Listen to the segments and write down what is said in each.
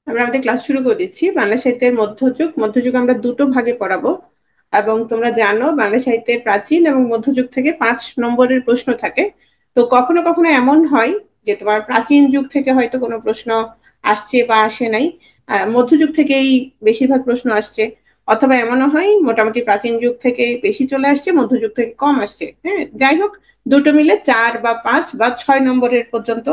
আমরা আমাদের ক্লাস শুরু করে দিচ্ছি। বাংলা সাহিত্যের মধ্যযুগ। মধ্যযুগ আমরা দুটো ভাগে পড়াবো, এবং তোমরা জানো বাংলা সাহিত্যের প্রাচীন এবং মধ্যযুগ থেকে 5 নম্বরের প্রশ্ন থাকে। তো কখনো কখনো এমন হয় যে তোমার প্রাচীন যুগ থেকে হয়তো কোনো প্রশ্ন আসছে বা আসে নাই, মধ্যযুগ থেকেই বেশিরভাগ প্রশ্ন আসছে, অথবা এমনও হয় মোটামুটি প্রাচীন যুগ থেকে বেশি চলে আসছে, মধ্যযুগ থেকে কম আসছে। হ্যাঁ, যাই হোক, দুটো মিলে 4 বা 5 বা 6 নম্বরের পর্যন্ত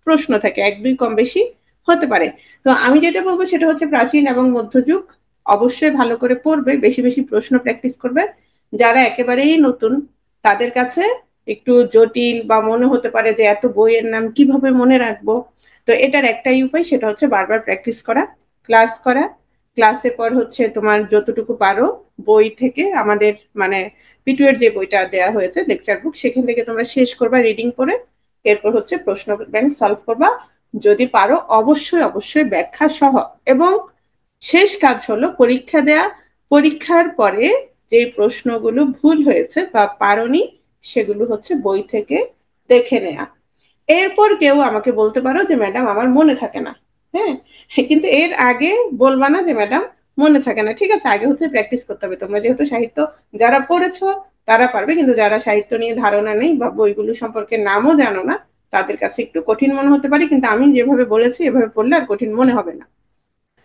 প্রশ্ন থাকে, 1-2 কম বেশি হতে পারে। তো আমি যেটা বলবো সেটা হচ্ছে প্রাচীন এবং মধ্যযুগ অবশ্যই ভালো করে পড়বে, বেশি বেশি প্রশ্ন প্র্যাকটিস করবে। যারা একেবারেই নতুন তাদের কাছে একটু জটিল বা মনে হতে পারে যে এত বইয়ের নাম কিভাবে মনে রাখবো, তো এটার একটাই উপায়, সেটা হচ্ছে বারবার প্র্যাকটিস করা, ক্লাস করা। ক্লাসের পর হচ্ছে তোমার যতটুকু পারো বই থেকে, আমাদের মানে পিটুয়ের যে বইটা দেওয়া হয়েছে লেকচার বুক, সেখান থেকে তোমরা শেষ করবা রিডিং করে। এরপর হচ্ছে প্রশ্ন ব্যাংক সলভ করবা, যদি পারো অবশ্যই অবশ্যই ব্যাখ্যা সহ। এবং শেষ কাজ হলো পরীক্ষা দেয়া। পরীক্ষার পরে যে প্রশ্নগুলো ভুল হয়েছে বা পারোনি, সেগুলো হচ্ছে বই থেকে দেখে নেয়া। এরপর কেউ আমাকে বলতে পারো যে ম্যাডাম আমার মনে থাকে না। হ্যাঁ, কিন্তু এর আগে বলবা না যে ম্যাডাম মনে থাকে না। ঠিক আছে, আগে হচ্ছে প্র্যাকটিস করতে হবে। তোমরা যেহেতু সাহিত্য যারা পড়েছো তারা পারবে, কিন্তু যারা সাহিত্য নিয়ে ধারণা নেই বা বইগুলো সম্পর্কে নামও জানো না, তাদের কাছে একটু কঠিন মনে হতে পারে, কিন্তু আমি যেভাবে বলেছি এভাবে পড়লে আর কঠিন মনে হবে না।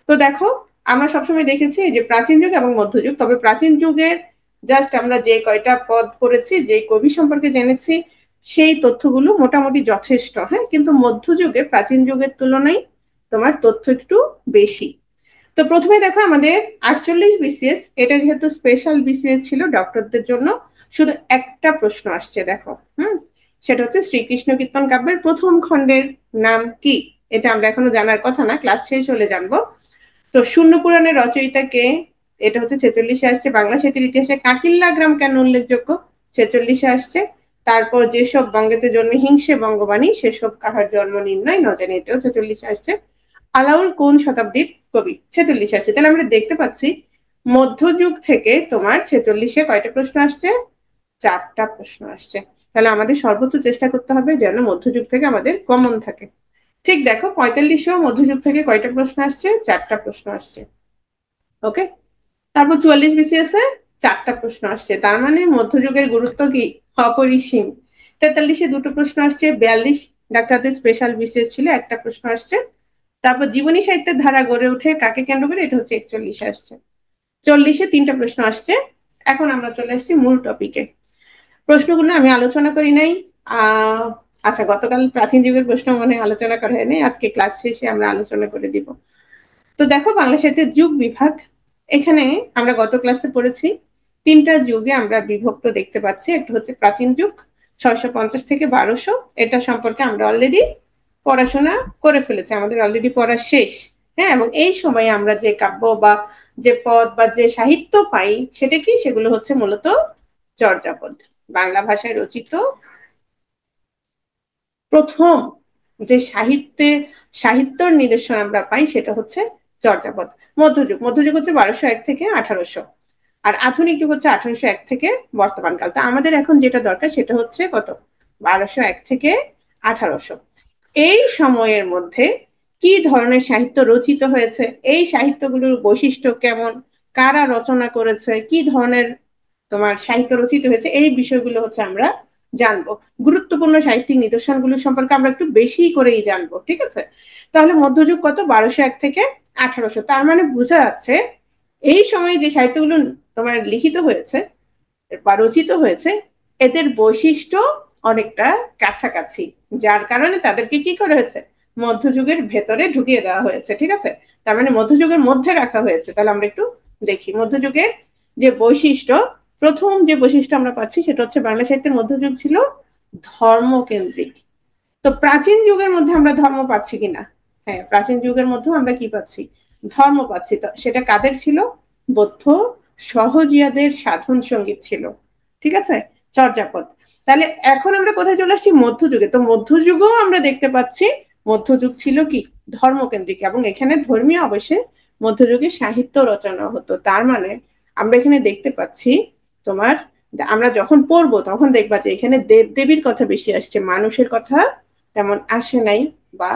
তো দেখো, আমরা সবসময় দেখেছি যে প্রাচীন যুগ এবং মধ্যযুগ, তবে প্রাচীন যুগের জাস্ট আমরা যে কয়টা পদ পড়েছি, যে কবি সম্পর্কে জেনেছি, সেই তথ্যগুলো মোটামুটি যথেষ্ট। হ্যাঁ, কিন্তু মধ্যযুগে প্রাচীন যুগের তুলনায় তোমার তথ্য একটু বেশি। তো প্রথমে দেখো আমাদের 48 BCS, এটা যেহেতু স্পেশাল বিসিএস ছিল ডক্টরদের জন্য, শুধু একটা প্রশ্ন আসছে দেখো। সেটা হচ্ছে শ্রীকৃষ্ণ কীর্তন কাব্যের প্রথম খণ্ডের নাম কি। এটা আমরা এখনো জানার কথা না, ক্লাস শেষ হলে জানবো। তো শূন্য পুরাণের রচয়িতা কে, এটা হচ্ছে 46-এ আসছে। বাংলা সাহিত্যের ইতিহাসে কাকিল্লা গ্রাম কেন উল্লেখযোগ্য, 46-এ আসছে। তারপর যেসব বঙ্গেতে জন্ম হিংসে বঙ্গবাণী, সেসব কাহার জন্ম নির্ণয় ন জানি, এটাও 46-এ আসছে। আলাউল কোন শতাব্দীর কবি, 46-এ আসছে। তাহলে আমরা দেখতে পাচ্ছি মধ্যযুগ থেকে তোমার 46-এ কয়টা প্রশ্ন আসছে, 4টা প্রশ্ন আসছে। তাহলে আমাদের সর্বোচ্চ চেষ্টা করতে হবে যেন মধ্যযুগ থেকে আমাদের কমন থাকে। ঠিক দেখো, 45-এও মধ্যযুগ থেকে কয়টা প্রশ্ন আসছে, 4টা প্রশ্ন আসছে। ওকে, তারপর 44 BCS এ 4টা প্রশ্ন আসছে, তার মানে মধ্যযুগের গুরুত্ব কি, অপরিসীম। 43-এ 2টো প্রশ্ন আসছে। 42 ডাক্তারদের স্পেশাল বিসিএস ছিল, একটা প্রশ্ন আসছে। তারপর জীবনী সাহিত্যের ধারা গড়ে ওঠে কাকে কেন্দ্র করে, এটা হচ্ছে 41-এ আসছে। 40-এ 3টা প্রশ্ন আসছে। এখন আমরা চলে আসছি মূল টপিকে। প্রশ্নগুলো আমি আলোচনা করি নাই। আহ আচ্ছা, গতকাল প্রাচীন যুগের প্রশ্ন মনে হয় আলোচনা করা হয়নি, আজকে ক্লাস শেষে আমরা আলোচনা করে দিব। তো দেখো, বাংলা সাহিত্যের যুগ বিভাগ, এখানে আমরা গত ক্লাসে পড়েছি 3টা যুগে আমরা বিভক্ত দেখতে পাচ্ছি। একটা হচ্ছে প্রাচীন যুগ, 650 থেকে 1200, এটা সম্পর্কে আমরা অলরেডি পড়াশোনা করে ফেলেছি, আমাদের অলরেডি পড়া শেষ। হ্যাঁ, এবং এই সময়ে আমরা যে কাব্য বা যে পদ বা যে সাহিত্য পাই, সেটা কি, সেগুলো হচ্ছে মূলত চর্যাপদ। বাংলা ভাষায় রচিত প্রথম যে সাহিত্যর নিদর্শন আমরা পাই, সেটা হচ্ছে চর্যাপদ। মধ্যযুগ, মধ্যযুগ হচ্ছে 1201 থেকে 1800, আর আধুনিক যুগ হচ্ছে 1801 থেকে বর্তমানকাল। তা আমাদের এখন যেটা দরকার সেটা হচ্ছে কত, 1201 থেকে 1800। এই সময়ের মধ্যে কি ধরনের সাহিত্য রচিত হয়েছে, এই সাহিত্যগুলোর বৈশিষ্ট্য কেমন, কারা রচনা করেছে, কি ধরনের তোমার সাহিত্য রচিত হয়েছে, এই বিষয়গুলো হচ্ছে আমরা জানবো। গুরুত্বপূর্ণ সাহিত্যিক নিদর্শনগুলো সম্পর্কে আমরা একটু বেশি করেই জানবো। ঠিক আছে, তাহলে মধ্যযুগ কত, 1201 থেকে 1800। তার মানে বোঝা যাচ্ছে এই সময়ে যে সাহিত্যগুলো তোমার লিখিত হয়েছে বা রচিত হয়েছে, এদের বৈশিষ্ট্য অনেকটা কাছাকাছি, যার কারণে তাদেরকে কি করা হয়েছে, মধ্যযুগের ভেতরে ঢুকিয়ে দেওয়া হয়েছে। ঠিক আছে, তার মানে মধ্যযুগের মধ্যে রাখা হয়েছে। তাহলে আমরা একটু দেখি মধ্যযুগের যে বৈশিষ্ট্য। প্রথম যে বৈশিষ্ট্য আমরা পাচ্ছি সেটা হচ্ছে বাংলা সাহিত্যের মধ্যযুগ ছিল ধর্মকেন্দ্রিক। তো প্রাচীন যুগের মধ্যে আমরা ধর্ম পাচ্ছি কিনা, হ্যাঁ, প্রাচীন যুগের মধ্যেও আমরা কি পাচ্ছি, ধর্ম পাচ্ছি। তো সেটা কাদের ছিল, বৌদ্ধ সহজিয়াদের সাধন সঙ্গীত ছিল। ঠিক আছে, চর্যাপদ। তাহলে এখন আমরা কোথায় চলে আসছি, মধ্যযুগে। তো মধ্যযুগেও আমরা দেখতে পাচ্ছি মধ্যযুগ ছিল কি, ধর্মকেন্দ্রিক, এবং এখানে ধর্মীয় অবশ্যই মধ্যযুগে সাহিত্য রচনা হতো। তার মানে আমরা এখানে দেখতে পাচ্ছি তোমার, আমরা যখন পড়বো তখন দেখবা যে এখানে দেব দেবীর কথা বেশি আসছে, মানুষের কথা তেমন আসে নাই, বা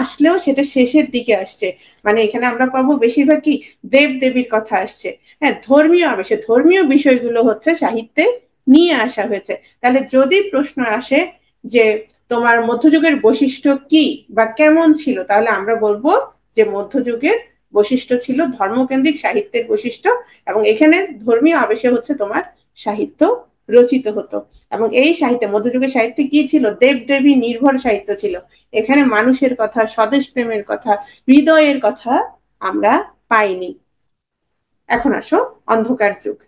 আসলেও সেটা শেষের দিকে আসছে। মানে এখানে আমরা পাবো বেশিরভাগ কি দেব দেবীর কথা আসছে। হ্যাঁ, ধর্মীয় আবেশে ধর্মীয় বিষয়গুলো হচ্ছে সাহিত্যে নিয়ে আসা হয়েছে। তাহলে যদি প্রশ্ন আসে যে তোমার মধ্যযুগের বৈশিষ্ট্য কি বা কেমন ছিল, তাহলে আমরা বলবো যে মধ্যযুগের বৈশিষ্ট্য ছিল ধর্মকেন্দ্রিক সাহিত্যের বৈশিষ্ট্য, এবং এখানে ধর্মীয় আবেশে হচ্ছে তোমার সাহিত্য রচিত হতো। এবং এই সাহিত্যে মধ্যযুগের সাহিত্যে কি ছিল, দেবদেবী নির্ভর সাহিত্য ছিল। এখানে মানুষের কথা, স্বদেশ প্রেমের কথা, হৃদয়ের কথা আমরা পাইনি। এখন আসো অন্ধকার যুগ।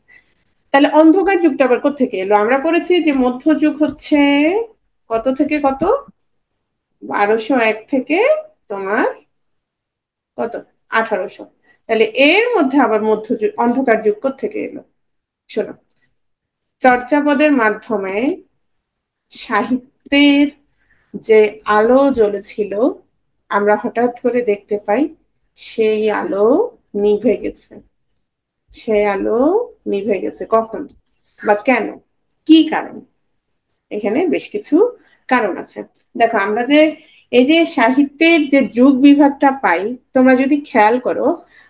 তাহলে অন্ধকার যুগটা আবার কোত্থেকে এলো? আমরা পড়েছি যে মধ্যযুগ হচ্ছে কত থেকে কত, 1201 থেকে তোমার কত, 1800। তাহলে এর মধ্যে আবার মধ্যযুগ অন্ধকার যুগ কোত্থেকে এলো? শোনো, চর্যাপদের মাধ্যমে সাহিত্যের যে আলো জ্বলেছিল, আমরা হঠাৎ করে দেখতে পাই সেই আলো নিভে গেছে। সেই আলো নিভে গেছে কখন বা কেন, কি কারণ? এখানে বেশ কিছু কারণ আছে। দেখো, আমরা যে এই যে সাহিত্যের যে যুগ বিভাগটা পাই, তোমরা যদি খেয়াল করো,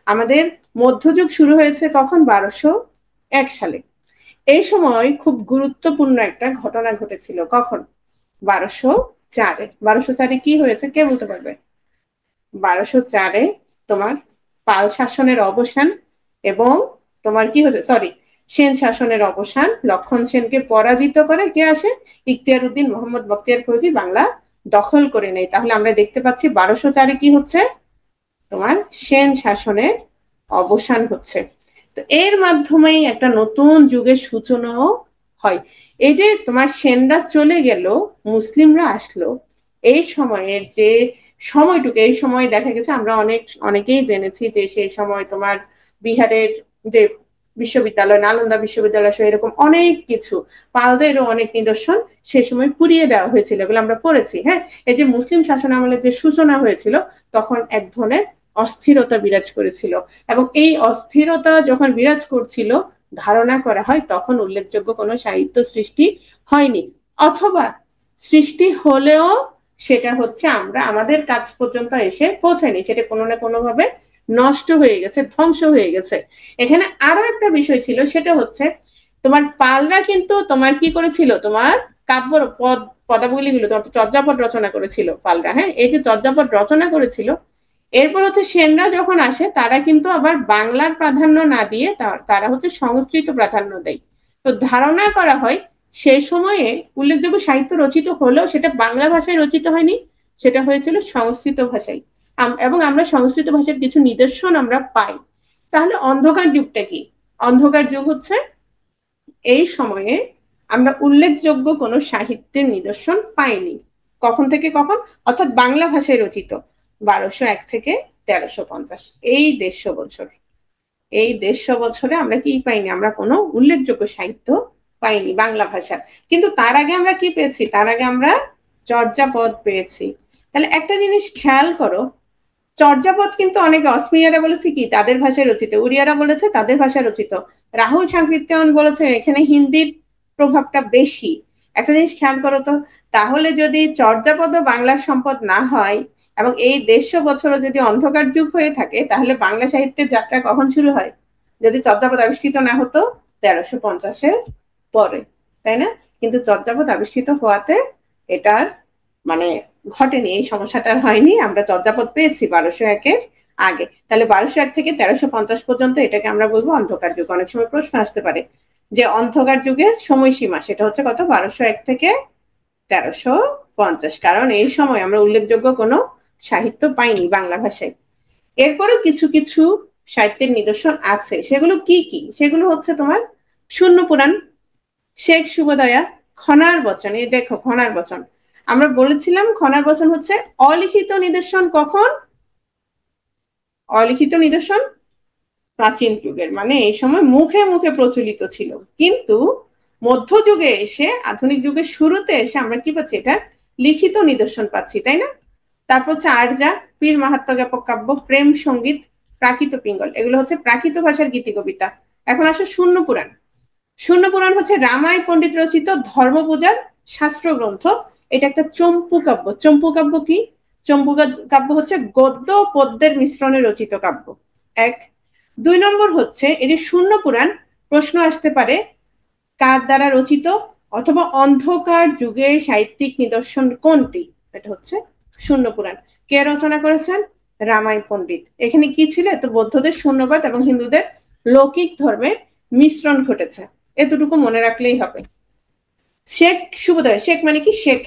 আমাদের মধ্যযুগ শুরু হয়েছে কখন? 1201 সালে। এই সময় খুব গুরুত্বপূর্ণ একটা ঘটনা ঘটেছিল। কখন? 1204-এ। 1204-এ কি হয়েছে কে বলতে পারবে? 1204-এ তোমার পাল শাসনের অবসান, এবং তোমার কি হয়েছে, সরি, সেন শাসনের অবসান। লক্ষণ সেনকে পরাজিত করে কে আসে? ইখতিয়ার উদ্দিন মোহাম্মদ বখতিয়ার খলজি বাংলা দখল করে নেয়। তাহলে আমরা দেখতে পাচ্ছি 1204-এ কি হচ্ছে, তোমার সেন শাসনের অবসান হচ্ছে। তো এর মাধ্যমেই একটা নতুন যুগের সূচনাও হয়। এই যে তোমার সেনরা চলে গেল, মুসলিমরা আসলো, এই সময়ের যে সময়টুকু, এই সময় দেখা গেছে আমরা অনেকেই জেনেছি যে সেই সময় তোমার বিহারের যে বিশ্ববিদ্যালয়, নালন্দা বিশ্ববিদ্যালয় সহ এরকম অনেক কিছু, পালদেরও অনেক নিদর্শন সেই সময় পুড়িয়ে দেওয়া হয়েছিল, এগুলো আমরা পড়েছি। হ্যাঁ, এই যে মুসলিম শাসন আমলের যে সূচনা হয়েছিল, তখন এক ধরনের অস্থিরতা বিরাজ করেছিল, এবং এই অস্থিরতা যখন বিরাজ করছিল, ধারণা করা হয় তখন উল্লেখযোগ্য কোনো সাহিত্য সৃষ্টি হয়নি, অথবা সৃষ্টি হলেও সেটা হচ্ছে আমরা আমাদের কাছ পর্যন্ত এসে পৌঁছায়নি, সেটা কোনো না কোনো ভাবে নষ্ট হয়ে গেছে, ধ্বংস হয়ে গেছে। এখানে আরো একটা বিষয় ছিল, সেটা হচ্ছে তোমার পালরা কিন্তু তোমার কি করেছিল, তোমার কাব্য পদাবলী গুলো তোমার চর্যাপদ রচনা করেছিল পালরা। হ্যাঁ, এই যে চর্যাপদ রচনা করেছিল, এরপর হচ্ছে সেনরা যখন আসে, তারা কিন্তু আবার বাংলার প্রাধান্য না দিয়ে তারা হচ্ছে সংস্কৃত প্রাধান্য দেয়। তো ধারণা করা হয় সেই সময়ে উল্লেখযোগ্য সাহিত্য রচিত হলেও সেটা বাংলা ভাষায় রচিত হয়নি, সেটা হয়েছিল সংস্কৃত ভাষায়। এবং আমরা সংস্কৃত ভাষার কিছু নিদর্শন আমরা পাই। তাহলে অন্ধকার যুগটা কি? অন্ধকার যুগ হচ্ছে এই সময়ে আমরা উল্লেখযোগ্য কোনো সাহিত্যের নিদর্শন পাইনি। কখন থেকে কখন? অর্থাৎ বাংলা ভাষায় রচিত 1201 থেকে 1350, এই 150 বছর। এই 150 বছরে আমরা কি পাইনি? আমরা কোনো উল্লেখযোগ্য সাহিত্য পাইনি বাংলা ভাষার। কিন্তু তার আগে আমরা কি পেয়েছি? তার আগে আমরা চর্যাপদ পেয়েছি। তাহলে একটা জিনিস খেয়াল করো, চর্যাপদ কিন্তু অনেকে, অসমিয়ারা বলেছে কি তাদের ভাষায় রচিত, উড়িয়ারা বলেছে তাদের ভাষায় রচিত, রাহুল সাংকৃত্যায়ন বলেছে এখানে হিন্দির প্রভাবটা বেশি। একটা জিনিস খেয়াল করো তো, তাহলে যদি চর্যাপদ বাংলার সম্পদ না হয়, এবং এই 150 বছরও যদি অন্ধকার যুগ হয়ে থাকে, তাহলে বাংলা সাহিত্যের যাত্রা কখন শুরু হয়? যদি চর্যাপদ আবিষ্কৃত না হতো 1350-এর পরে, তাই না? কিন্তু চর্যাপদ আবিষ্কৃত হওয়াতে এটার মানে ঘটেনি, এই সমস্যাটার হয়নি। আমরা চর্যাপদ পেয়েছি 1201-এর আগে। তাহলে 1201 থেকে 1350 পর্যন্ত এটাকে আমরা বলবো অন্ধকার যুগ। অনেক সময় প্রশ্ন আসতে পারে যে অন্ধকার যুগের সময়সীমা সেটা হচ্ছে কত? 1201 থেকে 1350, কারণ এই সময় আমরা উল্লেখযোগ্য কোনো সাহিত্য পাইনি বাংলা ভাষায়। এরপরে কিছু কিছু সাহিত্যের নিদর্শন আছে, সেগুলো কি কি? সেগুলো হচ্ছে তোমার শূন্য পুরাণ, শেখ শুভদয়া, খনার বচন। এই দেখো খনার বচন, আমরা বলেছিলাম খনার বচন হচ্ছে অলিখিত নিদর্শন। কখন? অলিখিত নিদর্শন প্রাচীন যুগের, মানে এই সময় মুখে মুখে প্রচলিত ছিল, কিন্তু মধ্যযুগে এসে, আধুনিক যুগের শুরুতে এসে আমরা কি পাচ্ছি? এটার লিখিত নিদর্শন পাচ্ছি, তাই না? তারপর হচ্ছে আর্যা, পীর মাহাত্ম জ্ঞাপক কাব্য, প্রেম সঙ্গীত, প্রাকৃত পিঙ্গল, এগুলো হচ্ছে প্রাকৃত ভাষার গীতি কবিতা। এখন আসো শূন্য পুরাণ। শূন্য পুরাণ হচ্ছে রামায় পণ্ডিত রচিত ধর্মপূজার শাস্ত্র গ্রন্থ। এটা একটা চম্পু কাব্য। চম্পু কাব্য কি? চম্পু কাব্য হচ্ছে গদ্য পদ্যের মিশ্রণে রচিত কাব্য, এক। 2 নম্বর হচ্ছে এই যে শূন্য পুরাণ, প্রশ্ন আসতে পারে কার দ্বারা রচিত অথবা অন্ধকার যুগের সাহিত্যিক নিদর্শন কোনটি। এটা হচ্ছে শূন্য পুরাণ। কে রচনা করেছেন? রামাই পণ্ডিত। এখানে কি ছিল? তো বৌদ্ধদের শূন্যবাদ এবং হিন্দুদের লৌকিক ধর্মের মিশ্রণ ঘটেছে, এতটুকু মনে রাখলেই হবে। শেখ শুভোদয়, শেখ মানে কি? শেখ,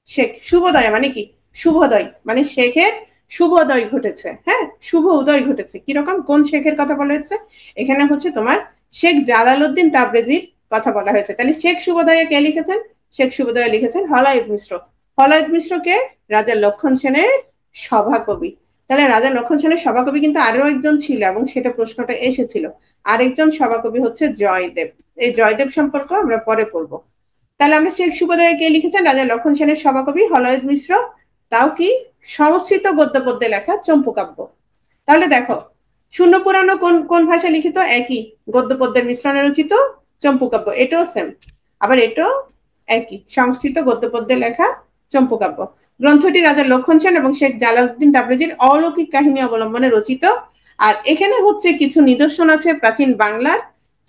শেখ। শুভোদয় মানে কি? শুভোদয় মানে শেখের শুভোদয় ঘটেছে, হ্যাঁ, শুভ উদয় ঘটেছে। কিরকম? কোন শেখের কথা বলা হয়েছে এখানে? হচ্ছে তোমার শেখ জালালউদ্দিন তাবরেজির কথা বলা হয়েছে। তাহলে শেখ শুভোদয় কে লিখেছেন? শেখ শুভোদয় লিখেছেন হলায়ত মিশ্র। হলায়ত মিশ্র কে? রাজা লক্ষণ সেনের সভাকবি। তাহলে রাজা লক্ষণ সেনের সভাকবি কিন্তু আরো একজন ছিল এবং সেটা প্রশ্নটা এসেছিল। আরেকজন সভাকবি হচ্ছে জয়দেব। এই জয়দেব সম্পর্ক আমরা পরে পড়বো। তাহলে আমরা শেখ সুবোধয় কে লিখেছেন? রাজা লক্ষণ সেনের সভাকবি হলয়ত মিশ্র, তাও কি সংস্কৃত গদ্য পদ্যে লেখা চম্পু কাব্য। তাহলে দেখো শূন্য পুরাণ কোন কোন ভাষায় লিখিত? একই, গদ্য পদ্যের মিশ্রণে রচিত চম্পু কাব্য। এটাও সেম, আবার এটাও একই, সংস্কৃত গদ্য পদ্যে লেখা চম্পু কাব্য। গ্রন্থটি রাজা লক্ষণ সেন এবং শেখ জালালউদ্দিন তাবরেজির অলৌকিক কাহিনী অবলম্বনে রচিত। আর এখানে হচ্ছে কিছু নিদর্শন আছে প্রাচীন বাংলার,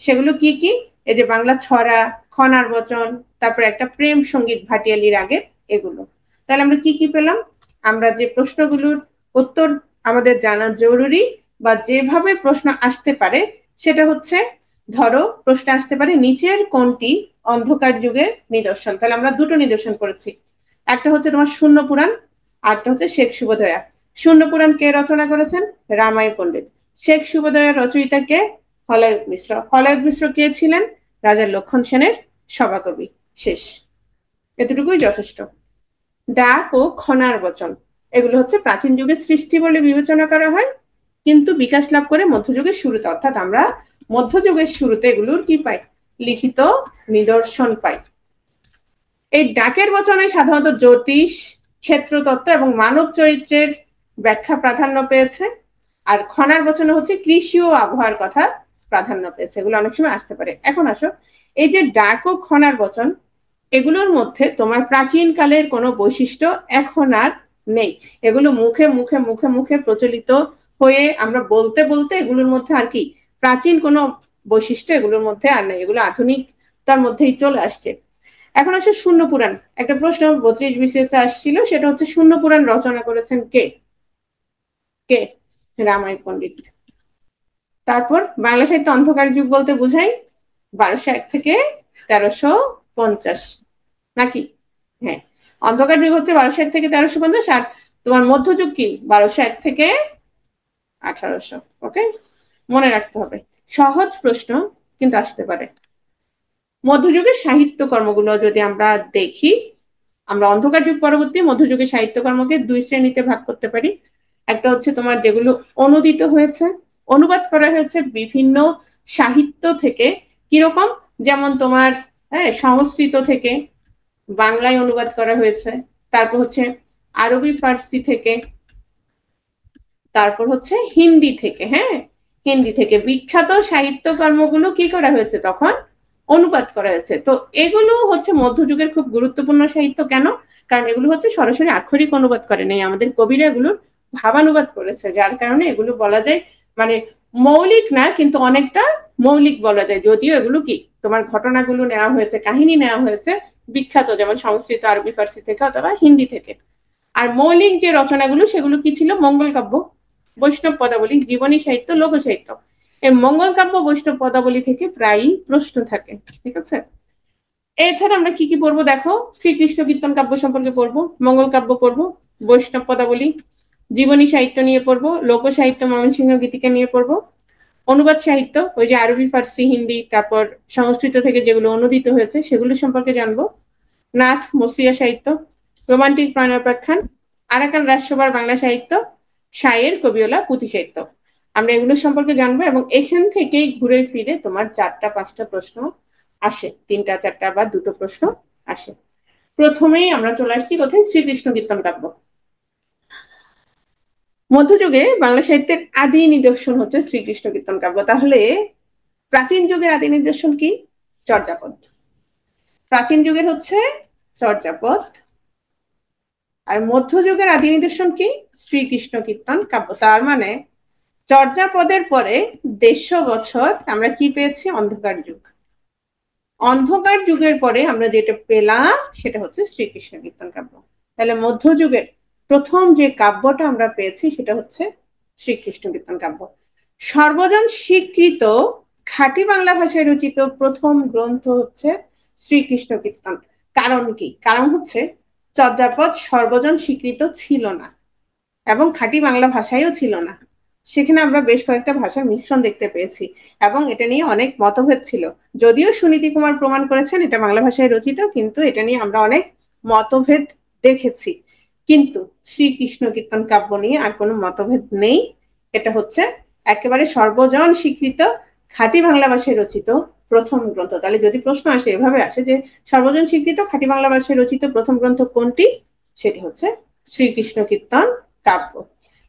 সেগুলো কি কি? এই যে বাংলা ছড়া, খনার বচন, তারপরে একটা প্রেম সঙ্গীত ভাটিয়ালির আগের, এগুলো। তাহলে আমরা কি কি পেলাম? আমরা যে প্রশ্নগুলোর উত্তর আমাদের জানা জরুরি বা যেভাবে প্রশ্ন আসতে পারে সেটা হচ্ছে, ধরো প্রশ্ন আসতে পারে নিচের কোনটি অন্ধকার যুগের নিদর্শন। তাহলে আমরা দুটো নিদর্শন করেছি, একটা হচ্ছে তোমার শূন্য পুরাণ, আরটা হচ্ছে শেখ শুভোদয়া। শূন্য পুরাণ কে রচনা করেছেন? রামাই পণ্ডিত। শেখ শুভোদয়ের রচয়িতা কে? হলায়ত মিশ্র। হলায়ত মিশ্র কে ছিলেন? রাজা লক্ষণ সেনের সভাকবি। শেষ, এতটুকুই যথেষ্ট। ডাক ও খনার বচন, এগুলো হচ্ছে প্রাচীন যুগের সৃষ্টি বলে বিবেচনা করা হয়, কিন্তু বিকাশ লাভ করে মধ্যযুগের শুরুতে, অর্থাৎ আমরা মধ্যযুগের শুরুতে এগুলোর কি পাই? লিখিত নিদর্শন পাই। এই ডাকের বচনে সাধারণত জ্যোতিষ, ক্ষেত্রতত্ত্ব এবং মানব চরিত্রের ব্যাখ্যা প্রাধান্য পেয়েছে। আর খনার বচনে হচ্ছে কৃষি ও আবহাওয়ার কথা প্রাধান্য পেয়েছে। এগুলো অনেক সময় আসতে পারে। এখন আসো, এই যে ডাক ও খনার বচন, এগুলোর মধ্যে তোমার প্রাচীন কালের কোনো বৈশিষ্ট্য এখন আর নেই। এগুলো মুখে মুখে মুখে মুখে প্রচলিত হয়ে আমরা বলতে বলতে এগুলোর মধ্যে আর কি প্রাচীন কোনো বৈশিষ্ট্য এগুলোর মধ্যে আর নেই, এগুলো আধুনিকতার মধ্যেই চলে আসছে। এখন আসে শূন্য পুরাণ। একটা প্রশ্ন 32 বিসিএস আসছিল, সেটা হচ্ছে শূন্য পুরাণ রচনা করেছেন কে? কে? রামাই পণ্ডিত। তারপর বাংলা সাহিত্য অন্ধকার যুগ বলতে বোঝাই 1201 থেকে 1350, নাকি? হ্যাঁ, অন্ধকার যুগ হচ্ছে 1201 থেকে 1350, আর তোমার মধ্যযুগ কি? 1201 থেকে 1800। ওকে, মনে রাখতে হবে। সহজ প্রশ্ন কিন্তু আসতে পারে। মধ্যযুগের সাহিত্য কর্মগুলো যদি আমরা দেখি, আমরা অন্ধকার যুগ পরবর্তী মধ্যযুগের সাহিত্যকর্মকে 2 শ্রেণীতে ভাগ করতে পারি। একটা হচ্ছে তোমার যেগুলো অনুদিত হয়েছে, অনুবাদ করা হয়েছে বিভিন্ন সাহিত্য থেকে। কিরকম? যেমন তোমার সংস্কৃত থেকে বাংলায় অনুবাদ করা হয়েছে, তারপর হচ্ছে আরবি ফার্সি থেকে, তারপর হচ্ছে হিন্দি থেকে। হ্যাঁ, হিন্দি থেকে বিখ্যাত সাহিত্য কর্মগুলো কি করা হয়েছে তখন? অনুবাদ করা হয়েছে। তো এগুলো হচ্ছে মধ্যযুগের খুব গুরুত্বপূর্ণ সাহিত্য। কেন? কারণ এগুলো হচ্ছে সরাসরি আক্ষরিক অনুবাদ করে নেই, আমাদের কবিরা এগুলো ভাবানুবাদ করেছে, যার কারণে এগুলো বলা যায় মানে মৌলিক না, কিন্তু অনেকটা মৌলিক বলা যায়। যদিও এগুলো কি তোমার ঘটনাগুলো নেওয়া হয়েছে, কাহিনী নেওয়া হয়েছে বিখ্যাত, যেমন সংস্কৃত, আরবি ফার্সি থেকে অথবা হিন্দি থেকে। আর মৌলিক যে রচনাগুলো সেগুলো কি ছিল? মঙ্গল কাব্য, বৈষ্ণব পদাবলী, জীবনী সাহিত্য, লোক সাহিত্য। এই মঙ্গল কাব্য, বৈষ্ণব পদাবলী থেকে প্রায়ই প্রশ্ন থাকে। ঠিক আছে, এছাড়া আমরা কি কি পড়বো দেখো, শ্রীকৃষ্ণ কীর্তন কাব্য সম্পর্কে পড়বো, মঙ্গল কাব্য পড়বো, বৈষ্ণব পদাবলী, জীবনী সাহিত্য নিয়ে পড়বো, লোক সাহিত্য ময়মনসিংহ গীতিকা নিয়ে পড়বো, অনুবাদ সাহিত্য ওই যে আরবি ফার্সি হিন্দি, তারপর সংস্কৃত থেকে যেগুলো অনুদিত হয়েছে সেগুলো সম্পর্কে জানবো, নাথ মসিয়া সাহিত্য, রোমান্টিক প্রণয়োপাখ্যান, আরাকান রাজসভার বাংলা সাহিত্য, শায়ের, কবিওলা, পুঁথি সাহিত্য। আমরা এগুলো সম্পর্কে জানবো এবং এখান থেকেই ঘুরে ফিরে তোমার 4টা-5টা প্রশ্ন আসে, 3টা-4টা বা 2টো প্রশ্ন আসে। প্রথমেই আমরা চলে আসছি কোথায়? শ্রীকৃষ্ণ কীর্তন কাব্য। মধ্যযুগে বাংলা সাহিত্যের আদি নিদর্শন হচ্ছে শ্রীকৃষ্ণ কীর্তন কাব্য। তাহলে প্রাচীন যুগের আদি নিদর্শন কি? চর্যাপদ। প্রাচীন যুগের হচ্ছে চর্যাপদ। আর মধ্যযুগের আদি নিদর্শন কি? শ্রীকৃষ্ণ কীর্তন কাব্য। তার মানে চর্যাপদের পরে 150 বছর আমরা কি পেয়েছি? অন্ধকার যুগ। অন্ধকার যুগের পরে আমরা যেটা পেলাম সেটা হচ্ছে শ্রীকৃষ্ণ কীর্তন কাব্য। তাহলে মধ্যযুগের প্রথম যে কাব্যটা আমরা পেয়েছি সেটা হচ্ছে শ্রীকৃষ্ণ কীর্তন কাব্য। সর্বজন স্বীকৃত খাঁটি বাংলা ভাষায় রচিত প্রথম গ্রন্থ হচ্ছে শ্রীকৃষ্ণ কীর্তন। কারণ কি? কারণ হচ্ছে চর্যাপদ সর্বজন স্বীকৃত ছিল না এবং খাঁটি বাংলা ভাষায়ও ছিল না। সেখানে আমরা বেশ কয়েকটা ভাষার মিশ্রণ দেখতে পেয়েছি এবং এটা নিয়ে অনেক মতভেদ ছিল। যদিও সুনীতি কুমার প্রমাণ করেছেন এটা বাংলা ভাষায় রচিত, কিন্তু এটা নিয়ে আমরা অনেক মতভেদ দেখেছি। কিন্তু শ্রীকৃষ্ণ কীর্তন কাব্য নিয়ে আর কোনো মতভেদ নেই। এটা হচ্ছে একেবারে সর্বজন স্বীকৃত খাঁটি বাংলা ভাষায় রচিত প্রথম গ্রন্থ। তাহলে যদি প্রশ্ন আসে, এভাবে আসে যে সর্বজন স্বীকৃত খাঁটি বাংলা ভাষায় রচিত প্রথম গ্রন্থ কোনটি, সেটি হচ্ছে শ্রীকৃষ্ণ কীর্তন কাব্য।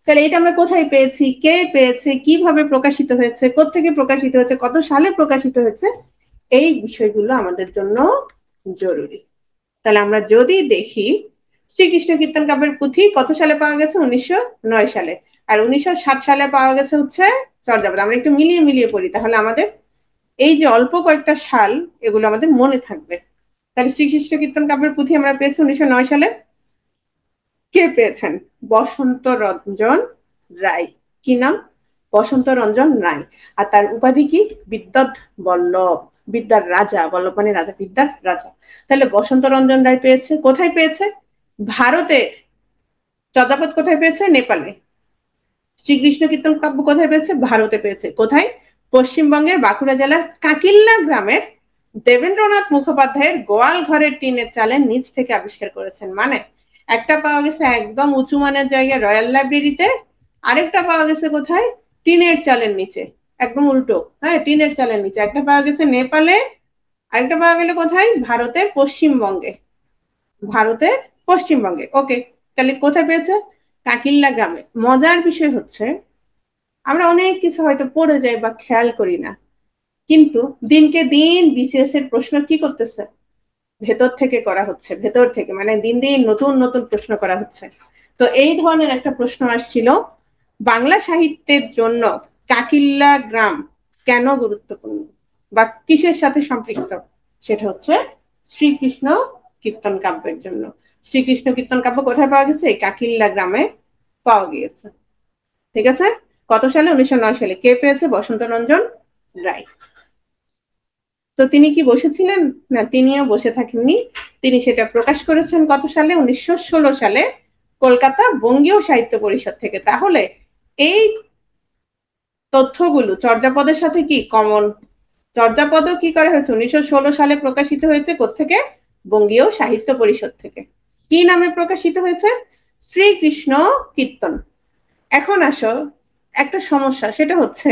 তাহলে এটা আমরা কোথায় পেয়েছি, কে পেয়েছে, কিভাবে প্রকাশিত হয়েছে, কোত্থেকে প্রকাশিত হয়েছে, কত সালে প্রকাশিত হয়েছে, এই বিষয়গুলো আমাদের জন্য জরুরি। তাহলে আমরা যদি দেখি শ্রীকৃষ্ণ কীর্তন কাব্যের পুঁথি কত সালে পাওয়া গেছে? 1909 সালে। আর 1907 সালে পাওয়া গেছে হচ্ছে চর্যাপদ। আমরা একটু মিলিয়ে মিলিয়ে পড়ি, তাহলে আমাদের এই যে অল্প কয়েকটা সাল এগুলো আমাদের মনে থাকবে। তাহলে শ্রীকৃষ্ণ কীর্তন কাব্যের পুঁথি আমরা পেয়েছি 1909 সালে। কে পেয়েছেন? বসন্ত রঞ্জন রায়। কি নাম? বসন্ত রঞ্জন রায়। আর তার উপাধি কি? বিদ্যুৎ বল্লভ, বিদ্যার রাজা। বল্লভ মানে রাজা, বিদ্যার রাজা। তাহলে বসন্ত রঞ্জন রায় পেয়েছে। কোথায় পেয়েছে? ভারতের। চর্যাপদ কোথায় পেয়েছে? নেপালে। শ্রীকৃষ্ণ কীর্তন কাব্য কোথায় পেয়েছে? ভারতে পেয়েছে। কোথায়? পশ্চিমবঙ্গের বাঁকুড়া জেলার কাকিল্লা গ্রামের দেবেন্দ্রনাথ মুখোপাধ্যায়ের গোয়াল ঘরের টিনের চালের নিচ থেকে আবিষ্কার করেছেন। মানে একটা পাওয়া গেছে একদম উঁচু মানের জায়গায় রয়্যাল লাইব্রেরিতে, আরেকটা পাওয়া গেছে কোথায়? টিনের চালের নিচে, একদম উল্টো। হ্যাঁ, টিনের চালের নিচে। একটা পাওয়া গেছে নেপালে, আরেকটা পাওয়া গেল কোথায়? ভারতের পশ্চিমবঙ্গে। ভারতের পশ্চিমবঙ্গে। ওকে, তাহলে কোথায় পেয়েছে? কাকিল্লা গ্রামে। মজার বিষয় হচ্ছে আমরা অনেক কিছু হয়তো পড়ে যাই বা খেয়াল করি না, কিন্তু দিনকে দিন বিসিএস এর প্রশ্ন কি করতেছে? ভেতর থেকে করা হচ্ছে, ভেতর থেকে, মানে দিন দিন নতুন নতুন প্রশ্ন করা হচ্ছে। তো এই ধরনের একটা প্রশ্ন আসছিল, বাংলা সাহিত্যের জন্য কাকিল্লা গ্রাম কেন গুরুত্বপূর্ণ বা কিসের সাথে সম্পৃক্ত? সেটা হচ্ছে শ্রীকৃষ্ণ কীর্তন কাব্যের জন্য। শ্রীকৃষ্ণ কীর্তন কাব্য কোথায় পাওয়া গেছে? এই কাকিল্লা গ্রামে পাওয়া গিয়েছে। ঠিক আছে? কত সালে? 1909 সালে। কে পেয়েছে? বসন্ত রঞ্জন রায়। তো তিনি কি বসেছিলেন? না, তিনিও বসে থাকেননি। তিনি সেটা প্রকাশ করেছেন কত সালে? 1916 সালে কলকাতা বঙ্গীয় সাহিত্য পরিষদ থেকে। তাহলে এই তথ্যগুলো চর্যাপদের সাথে কি কমন? চর্যাপদও কি করা হয়েছে? 1916 সালে প্রকাশিত হয়েছে। কোত্থেকে? বঙ্গীয় সাহিত্য পরিষদ থেকে। কি নামে প্রকাশিত হয়েছে? শ্রীকৃষ্ণ কীর্তন। এখন আসো একটা সমস্যা, সেটা হচ্ছে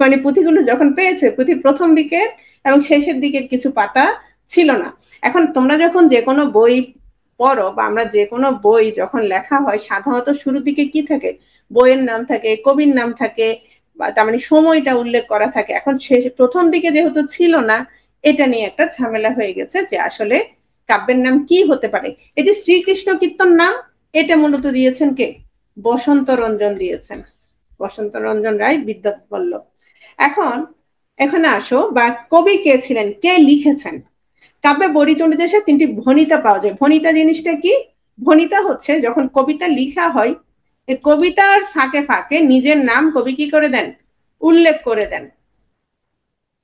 মানে পুঁথিগুলো যখন পেয়েছে, পুঁথির প্রথম দিকের এবং শেষের দিকের কিছু পাতা ছিল না। এখন তোমরা যখন যে কোনো বই পড়ো বা আমরা যে কোনো বই যখন লেখা হয়, সাধারণত শুরুর দিকে কি থাকে? বইয়ের নাম থাকে, কবির নাম থাকে, বা তার মানে সময়টা উল্লেখ করা থাকে। এখন শেষ প্রথম দিকে যেহেতু ছিল না, এটা নিয়ে একটা ঝামেলা হয়ে গেছে যে আসলে কাব্যের নাম কি হতে পারে। এই যে শ্রীকৃষ্ণ কীর্তন নাম, এটা মূলত দিয়েছেন কে? বসন্ত রঞ্জন দিয়েছেন। বসন্ত রঞ্জন রায়, বিদ্যুৎ বল্লভ। এখন এখানে আসো, বা কবি কে ছিলেন, কে লিখেছেন? কাব্যে বরিচণ্ডীদাসে 3টি ভণিতা পাওয়া যায়। ভণিতা জিনিসটা কি? ভণিতা হচ্ছে যখন কবিতা লিখা হয়, এই কবিতার ফাঁকে ফাঁকে নিজের নাম কবি কি করে দেন? উল্লেখ করে দেন।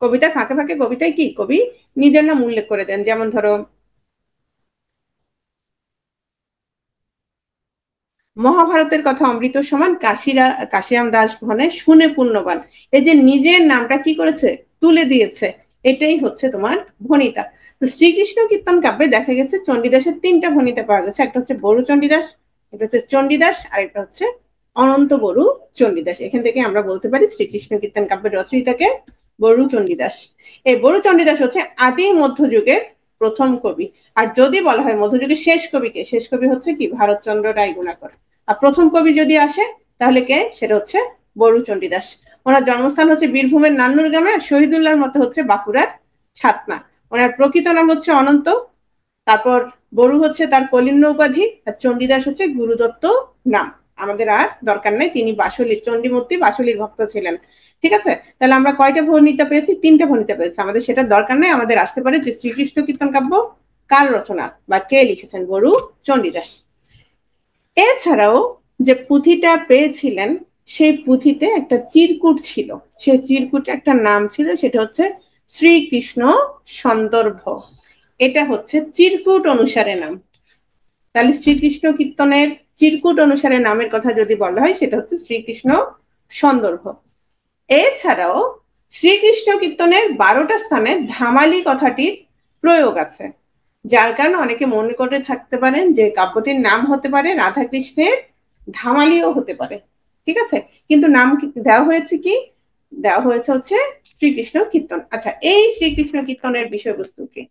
কবিতার ফাঁকে ফাঁকে কবিতায় কি কবি নিজের নাম উল্লেখ করে দেন। যেমন ধরো মহাভারতের কথা অমৃত সমান, কাশিরাম দাস ভনে শুনে পুণ্যবান। এই যে নিজের নামটা কি করেছে? তুলে দিয়েছে। এটাই হচ্ছে তোমার ভণিতা। তো শ্রীকৃষ্ণ কীর্তন কাব্যে দেখা গেছে চণ্ডীদাসের 3টা ভণিতা পাওয়া গেছে। একটা হচ্ছে বড়ু চণ্ডীদাস, এটা হচ্ছে চণ্ডীদাস, আর একটা হচ্ছে অনন্ত বড়ু চণ্ডীদাস। এখান থেকে আমরা বলতে পারি শ্রীকৃষ্ণ কীর্তন কাব্যের রচয়িতাকে বড়ু চণ্ডীদাস। এই বড়ু চণ্ডীদাস হচ্ছে আদি মধ্যযুগের প্রথম কবি। আর যদি বলা হয় মধ্যযুগের শেষ কবিকে, শেষ কবি হচ্ছে কি? ভারতচন্দ্র রায় গুণাকর। আর প্রথম কবি যদি আসে তাহলে কে? সেটা হচ্ছে বড়ু চণ্ডীদাস। ওনার জন্মস্থান হচ্ছে বীরভূমের নান্নুর গ্রামে, শহীদুল্লাহর মতো হচ্ছে বাঁকুড়ার ছাতনা। ওনার প্রকৃত নাম হচ্ছে অনন্ত তারপর বড়ু হচ্ছে তার কলিন্য উপাধি, আর চণ্ডীদাস হচ্ছে গুরুদত্ত নাম। আমাদের আর দরকার নাই, তিনি বাসলির চণ্ডীমূর্তি বাসলির ভক্ত ছিলেন। ঠিক আছে, তাহলে আমরা কয়টা ভণিতা পেয়েছি? 3টে ভণিতা পেয়েছি। আমাদের সেটা দরকার নাই, আমাদের আসতে পারে যে শ্রীকৃষ্ণ কীর্তন কাব্য কার রচনা বা কে লিখেছেন, বড়ু চণ্ডীদাস। এছাড়াও যে পুঁথিটা পেয়েছিলেন সেই পুঁথিতে একটা চিরকুট ছিল, সেই চিরকুটে একটা নাম ছিল, সেটা হচ্ছে শ্রীকৃষ্ণ সন্দর্ভ। এটা হচ্ছে চিরকুট অনুসারে নাম। তাহলে শ্রীকৃষ্ণ কীর্তনের চিরকুট অনুসারে নামের কথা যদি বলা হয় সেটা হচ্ছে শ্রীকৃষ্ণ সন্দর্ভ। এছাড়াও শ্রীকৃষ্ণ কীর্তনের 12টা স্থানে ধামালি কথাটির প্রয়োগ আছে, যার কারণে অনেকে মনে করে থাকতে পারেন যে কাব্যটির নাম হতে পারে রাধাকৃষ্ণের ধামালিও হতে পারে। ঠিক আছে, কিন্তু নাম দেওয়া হয়েছে কি? দেওয়া হয়েছে হচ্ছে শ্রীকৃষ্ণ কীর্তন। আচ্ছা, এই শ্রীকৃষ্ণ কীর্তনের বিষয়বস্তু কি?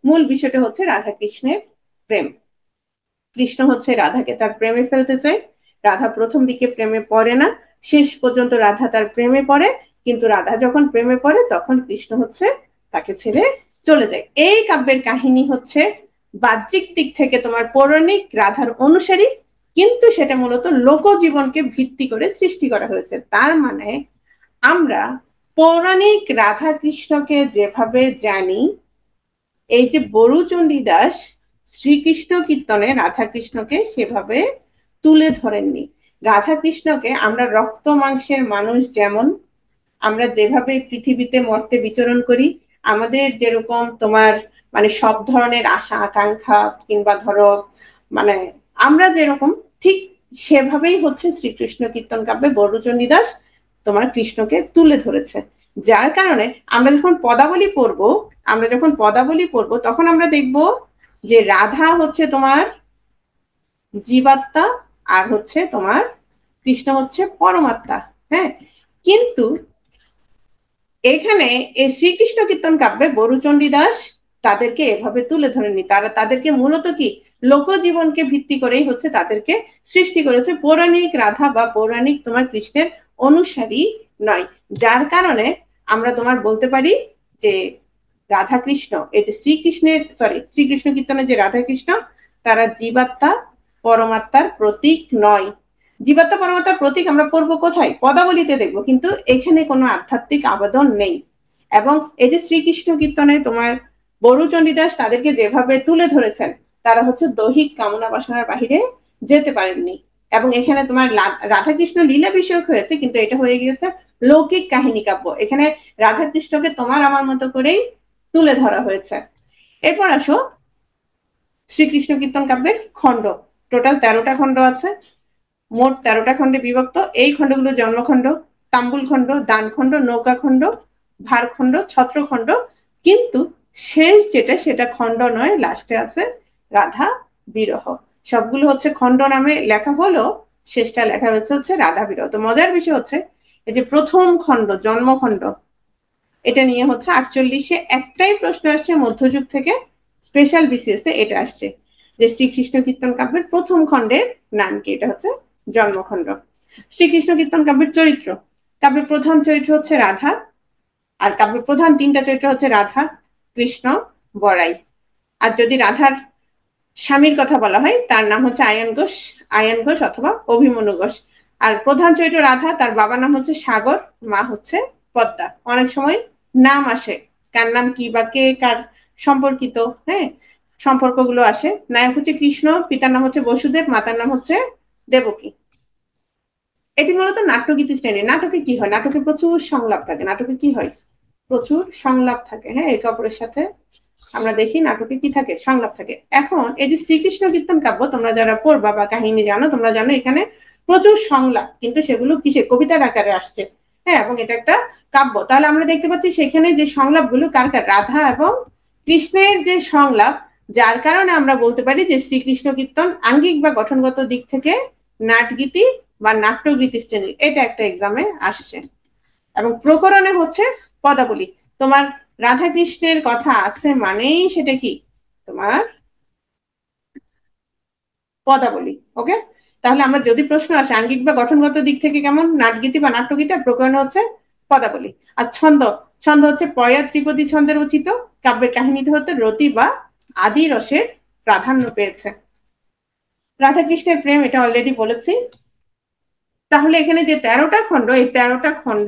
মূল বিষয়টা হচ্ছে রাধাকৃষ্ণের প্রেম। কৃষ্ণ হচ্ছে রাধাকে তার প্রেমে ফেলতে চায়। রাধা প্রথম দিকে প্রেমে পড়ে না, শেষ পর্যন্ত রাধা তার প্রেমে পড়ে, কিন্তু রাধা যখন প্রেমে পড়ে তখন কৃষ্ণ হচ্ছে তাকে ছেড়ে চলে যায়। এই কাব্যের কাহিনী হচ্ছে বাহ্যিক দিক থেকে তোমার পৌরাণিক রাধার অনুসারী, কিন্তু সেটা মূলত লোকজীবনকে ভিত্তি করে সৃষ্টি করা হয়েছে। তার মানে আমরা পৌরাণিক রাধা কৃষ্ণকে যেভাবে জানি, এই যে বড়ু চণ্ডীদাস শ্রীকৃষ্ণ কীর্তনে রাধাকৃষ্ণকে সেভাবে তুলে ধরেননি। রাধাকৃষ্ণকে আমরা রক্ত মাংসের মানুষ, যেমন আমরা যেভাবে পৃথিবীতে মর্তে বিচরণ করি, আমাদের যেরকম তোমার মানে সব ধরনের আশা আকাঙ্ক্ষা কিংবা ধরো মানে আমরা যেরকম, ঠিক সেভাবেই হচ্ছে শ্রীকৃষ্ণ কীর্তন কাব্যে বড়ু চণ্ডীদাস তোমার কৃষ্ণকে তুলে ধরেছে। যার কারণে আমরা যখন পদাবলী পড়বো তখন আমরা দেখব যে রাধা হচ্ছে তোমার জীবাত্মা, আর হচ্ছে তোমার কৃষ্ণ হচ্ছে পরমাত্মা। হ্যাঁ, কিন্তু এখানে এই শ্রীকৃষ্ণ কীর্তন কাব্যে বড়ু চণ্ডীদাস তাদেরকে এভাবে তুলে ধরেনি। তাদেরকে মূলত কি লোকজীবনকে ভিত্তি করেই হচ্ছে তাদেরকে সৃষ্টি করেছে, পৌরাণিক রাধা বা পৌরাণিক তোমার কৃষ্ণের অনুসারী নয়। যার কারণে আমরা তোমার বলতে পারি যে রাধাকৃষ্ণ, এই যে শ্রীকৃষ্ণ কীর্তনের যে রাধাকৃষ্ণ, তারা জীবাত্মা পরমাত্মার প্রতীক নয়। জীবাত্মা পরমাত্মার প্রতীক আমরা পড়বো কোথায়? পদাবলিতে দেখবো, কিন্তু এখানে কোনো আধ্যাত্মিক আবেদন নেই। এবং এই যে শ্রীকৃষ্ণ কীর্তনে তোমার বড়ু চণ্ডীদাস তাদেরকে যেভাবে তুলে ধরেছেন, তারা হচ্ছে দৈহিক কামনা বাসনার বাহিরে যেতে পারেননি। এবং এখানে তোমার রাধাকৃষ্ণ লীলা বিষয়ক হয়েছে, কিন্তু এটা হয়ে গিয়েছে লৌকিক কাহিনী কাব্য। এখানে রাধাকৃষ্ণকে তোমার আমার মতো করেই তুলে ধরা হয়েছে। এরপর আসো শ্রীকৃষ্ণ কীর্তন কাব্যের খণ্ড। টোটাল 13টা খণ্ড আছে, মোট 13টা খণ্ডে বিভক্ত। এই খণ্ডগুলো জন্মখণ্ড, তাম্বুল খণ্ড, দান খণ্ড, নৌকা খণ্ড, ভার খণ্ড, ছত্র খণ্ড। কিন্তু শেষ যেটা সেটা খণ্ড নয়, লাস্টে আছে রাধা বিরহ। সবগুলো হচ্ছে খণ্ড নামে লেখা হলো, শেষটা লেখা হচ্ছে রাধা বিরহ। তো মজার বিষয় হচ্ছে এই যে প্রথম খণ্ড জন্মখণ্ড, এটা নিয়ে হচ্ছে 48-এ একটাই প্রশ্ন আসছে মধ্যযুগ থেকে, স্পেশাল বিসিএস এ এটা আসছে যে শ্রীকৃষ্ণ কীর্তন কাব্যের প্রথম খণ্ডের নাম কি? এটা হচ্ছে জন্মখণ্ড। শ্রীকৃষ্ণ কীর্তন কাব্যের চরিত্র, কাব্যের প্রধান চরিত্র হচ্ছে রাধা, আর কাব্যের প্রধান 3টা চরিত্র হচ্ছে রাধা, কৃষ্ণ, বড়াই। আর যদি রাধার স্বামীর কথা বলা হয় তার নাম হচ্ছে আয়ন ঘোষ অথবা অভিমন্যু ঘোষ। আর প্রধান চরিত্র রাধা, তার বাবার নাম হচ্ছে সাগর, মা হচ্ছে পদ্মা। অনেক সময় নাম আসে, কার নাম কি বা কে কার সম্পর্কিত, হ্যাঁ, সম্পর্কগুলো আসে। নায়ক হচ্ছে কৃষ্ণ, পিতার নাম হচ্ছে বসুদেব, মাতার নাম হচ্ছে দেবকী। এটি মূলত নাট্যগীতি শ্রেণী। নাটকে কি হয়? নাটকে প্রচুর সংলাপ থাকে। নাটকে কি হয়? প্রচুর সংলাপ থাকে। হ্যাঁ, একে অপরের সাথে আমরা দেখি নাটকে কি থাকে? সংলাপ থাকে। এখন এই যে শ্রীকৃষ্ণ কীর্তন কাব্য তোমরা যারা পড়বা বা কাহিনী জানো, তোমরা জানো এখানে প্রচুর সংলাপ, কিন্তু সেগুলো কিসে? কবিতার আকারে আসছে। হ্যাঁ, এবং এটা একটা কাব্য। তাহলে আমরা দেখতে পাচ্ছি সেখানে যে সংলাপগুলো কার কার? রাধা এবং কৃষ্ণের যে সংলাপ, যার কারণে আমরা বলতে পারি যে শ্রীকৃষ্ণ কীর্তন আঙ্গিক বা গঠনগত দিক থেকে নাটগীতি বা নাট্যগীতি শ্রেণীর। এটা একটা এক্সামে আসছে। এবং প্রকরণে হচ্ছে পদাবলী। তোমার রাধা কৃষ্ণের কথা আছে মানেই সেটা কি? তোমার পদাবলী। ওকে, তাহলে আমরা যদি প্রশ্ন আসে আঙ্গিক বা গঠনগত দিক থেকে কেমন? নাটগীতি বা নাট্যগীতি। আর প্রকরণ হচ্ছে পদাবলী। আর ছন্দ, ছন্দ হচ্ছে পয়া ত্রিপদী ছন্দের উচিত। কাব্যের কাহিনীতে হতে রতি বা আদি রসের প্রাধান্য পেয়েছে। রাধা কৃষ্ণের প্রেম এটা অলরেডি বলেছি। তাহলে এখানে যে 13টা খণ্ড, এই 13টা খণ্ড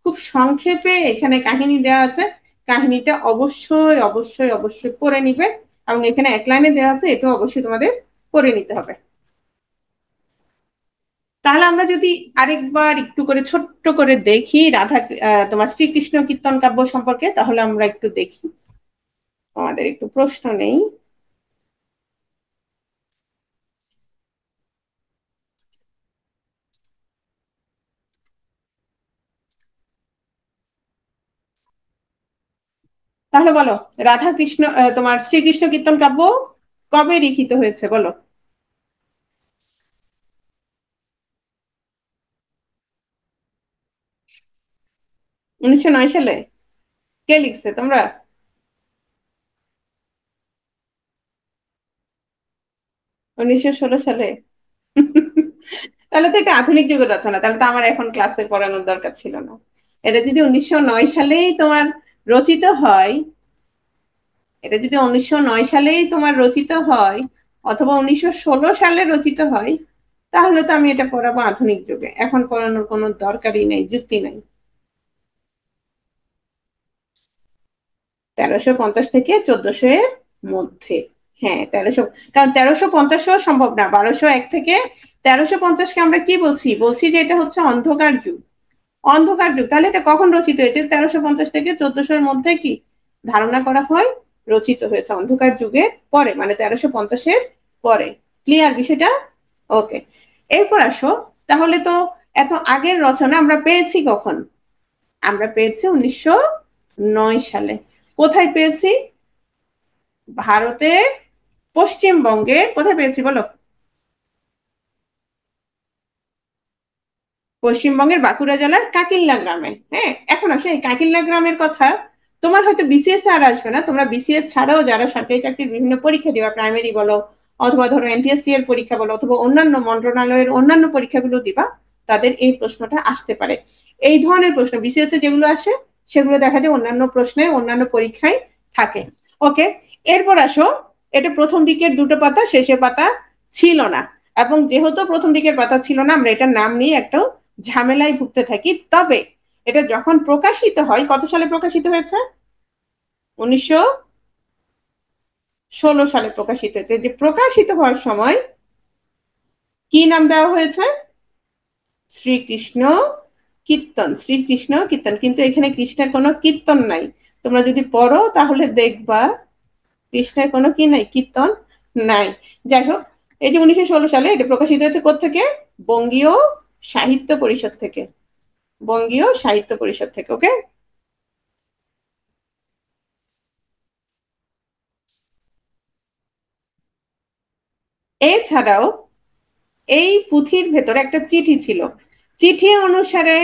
খুব সংক্ষেপে এখানে কাহিনী দেওয়া আছে। কাহিনীটা অবশ্যই অবশ্যই অবশ্যই পড়ে নিবে, এবং এখানে এক লাইনে দেওয়া আছে, এটা অবশ্যই তোমাদের পড়ে নিতে হবে। তাহলে আমরা যদি আরেকবার একটু করে ছোট্ট করে দেখি রাধা তোমার শ্রীকৃষ্ণ কীর্তন কাব্য সম্পর্কে, তাহলে আমরা একটু দেখি, আমাদের একটু প্রশ্ন নেই। তাহলে বলো, রাধা কৃষ্ণ তোমার শ্রীকৃষ্ণ কীর্তন কাব্য কবে লিখিত হয়েছে বলো? 1909 সালে। কে লিখছে তোমরা? 1916 সালে। তাহলে তো এটা আধুনিক যুগের রচনা, তাহলে তো আমার এখন ক্লাসে পড়ানোর দরকার ছিল না। এটা যদি 1909 সালেই তোমার রচিত হয়, এটা যদি 1909 সালেই তোমার রচিত হয়, অথবা 1916 সালে রচিত হয়, তাহলে তো আমি এটা পড়াবো আধুনিক যুগে, এখন পড়ানোর কোনো দরকারই নেই, যুক্তি নাই। 1350 থেকে 1400 এর মধ্যে। হ্যাঁ 1300, কারণ 1350ও সম্ভব না, 1201 থেকে 1350কে আমরা কি বলছি, বলছি যে এটা হচ্ছে অন্ধকার যুগ। অন্ধকার যুগ, তাহলে এটা কখন রচিত হয়েছে? 1350 থেকে 1400 এর মধ্যে কি ধারণা করা হয় রচিত হয়েছে, অন্ধকার যুগে পরে, মানে 1350-এর পরে। ক্লিয়ার বিষয়টা? ওকে। এরপর আসো, তাহলে তো এত আগের রচনা আমরা পেয়েছি কখন? আমরা পেয়েছি 1909 সালে। কোথায় পেয়েছি? ভারতের পশ্চিমবঙ্গে। কোথায় পেয়েছি বলো? পশ্চিমবঙ্গের বাঁকুড়া জেলার কাকিল্লা গ্রামে। হ্যাঁ, এখন আসো এই কাকিল্লা গ্রামের কথা, তোমার হয়তো বিসিএস আর আসবে না, তোমরা বিসিএস ছাড়াও যারা সরকারি চাকরির বিভিন্ন পরীক্ষা দিবা, প্রাইমারি বলো, অথবা ধরো এনটিএসসি এর পরীক্ষা বলো, অথবা অন্যান্য মন্ত্রণালয়ের অন্যান্য পরীক্ষাগুলো দিবা, তাদের এই প্রশ্নটা আসতে পারে। এই ধরনের প্রশ্ন বিসিএস এ যেগুলো আসে, সেগুলো দেখা যায় অন্যান্য প্রশ্নে, অন্যান্য পরীক্ষায় থাকে। ওকে। এরপর আসো, এটা প্রথম দিকের দুটো পাতা, শেষের পাতা ছিল না, এবং যেহেতু প্রথম দিকের পাতা ছিল না, আমরা এটার নাম নিয়ে একটা ঝামেলায় ভুগতে থাকি। তবে এটা যখন প্রকাশিত হয়, কত সালে প্রকাশিত হয়েছে? 1916 সালে প্রকাশিত হয়েছে। যে প্রকাশিত হওয়ার সময় কি নাম দেওয়া হয়েছে? শ্রীকৃষ্ণ কীর্তন। শ্রীকৃষ্ণ কীর্তন, কিন্তু এখানে কৃষ্ণের কোনো কীর্তন নাই। তোমরা যদি পড়ো তাহলে দেখবা কৃষ্ণের কোনো কি নাই, কীর্তন নাই। যাই হোক, এই যে 1916 সালে এটা প্রকাশিত হয়েছে কোত্থেকে? বঙ্গীয় সাহিত্য পরিষদ থেকে। বঙ্গীয় সাহিত্য পরিষদ থেকে। ওকে। এছাড়াও এই পুঁথির ভেতরে একটা চিঠি ছিল। চিঠি অনুসারে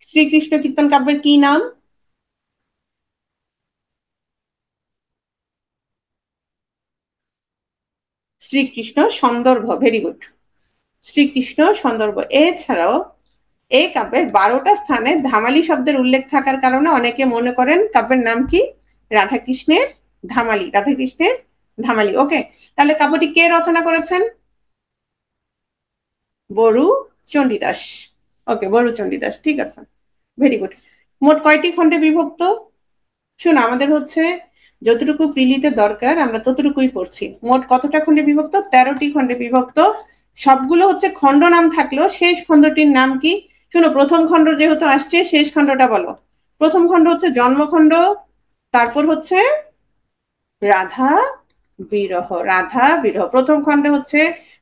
শ্রীকৃষ্ণ কীর্তন কাব্যের কি নাম? শ্রীকৃষ্ণ সন্দর্ভ। Very good. শ্রীকৃষ্ণ সন্দর্ভ। এছাড়াও এই কাব্যের 12টা স্থানে ধামালি শব্দের উল্লেখ থাকার কারণে অনেকে মনে করেন কাব্যের নাম কি? রাধাকৃষ্ণের ধামালি। রাধাকৃষ্ণের ধামালি। ওকে। তাহলে কাব্যটি কে রচনা করেছেন? বড়ু চণ্ডীদাস। ওকে, বড়ু চণ্ডীদাস, ঠিক আছে। Very good. মোট কয়টি খণ্ডে বিভক্ত? শোনো, আমাদের হচ্ছে যতটুকু প্রিলিতে দরকার আমরা ততটুকুই পড়ছি। মোট কতটা খণ্ডে বিভক্ত? 13টি খণ্ডে বিভক্ত। সবগুলো হচ্ছে খণ্ড নাম থাকলেও শেষ খণ্ডটির নাম কি? শোনো, প্রথম খণ্ড যেহেতু আসছে, শেষ খণ্ডটা বলো। প্রথম খণ্ড হচ্ছে জন্মখণ্ড, তারপর হচ্ছে রাধা বিরহ। রাধা বিরহ প্রথম খণ্ডে হচ্ছে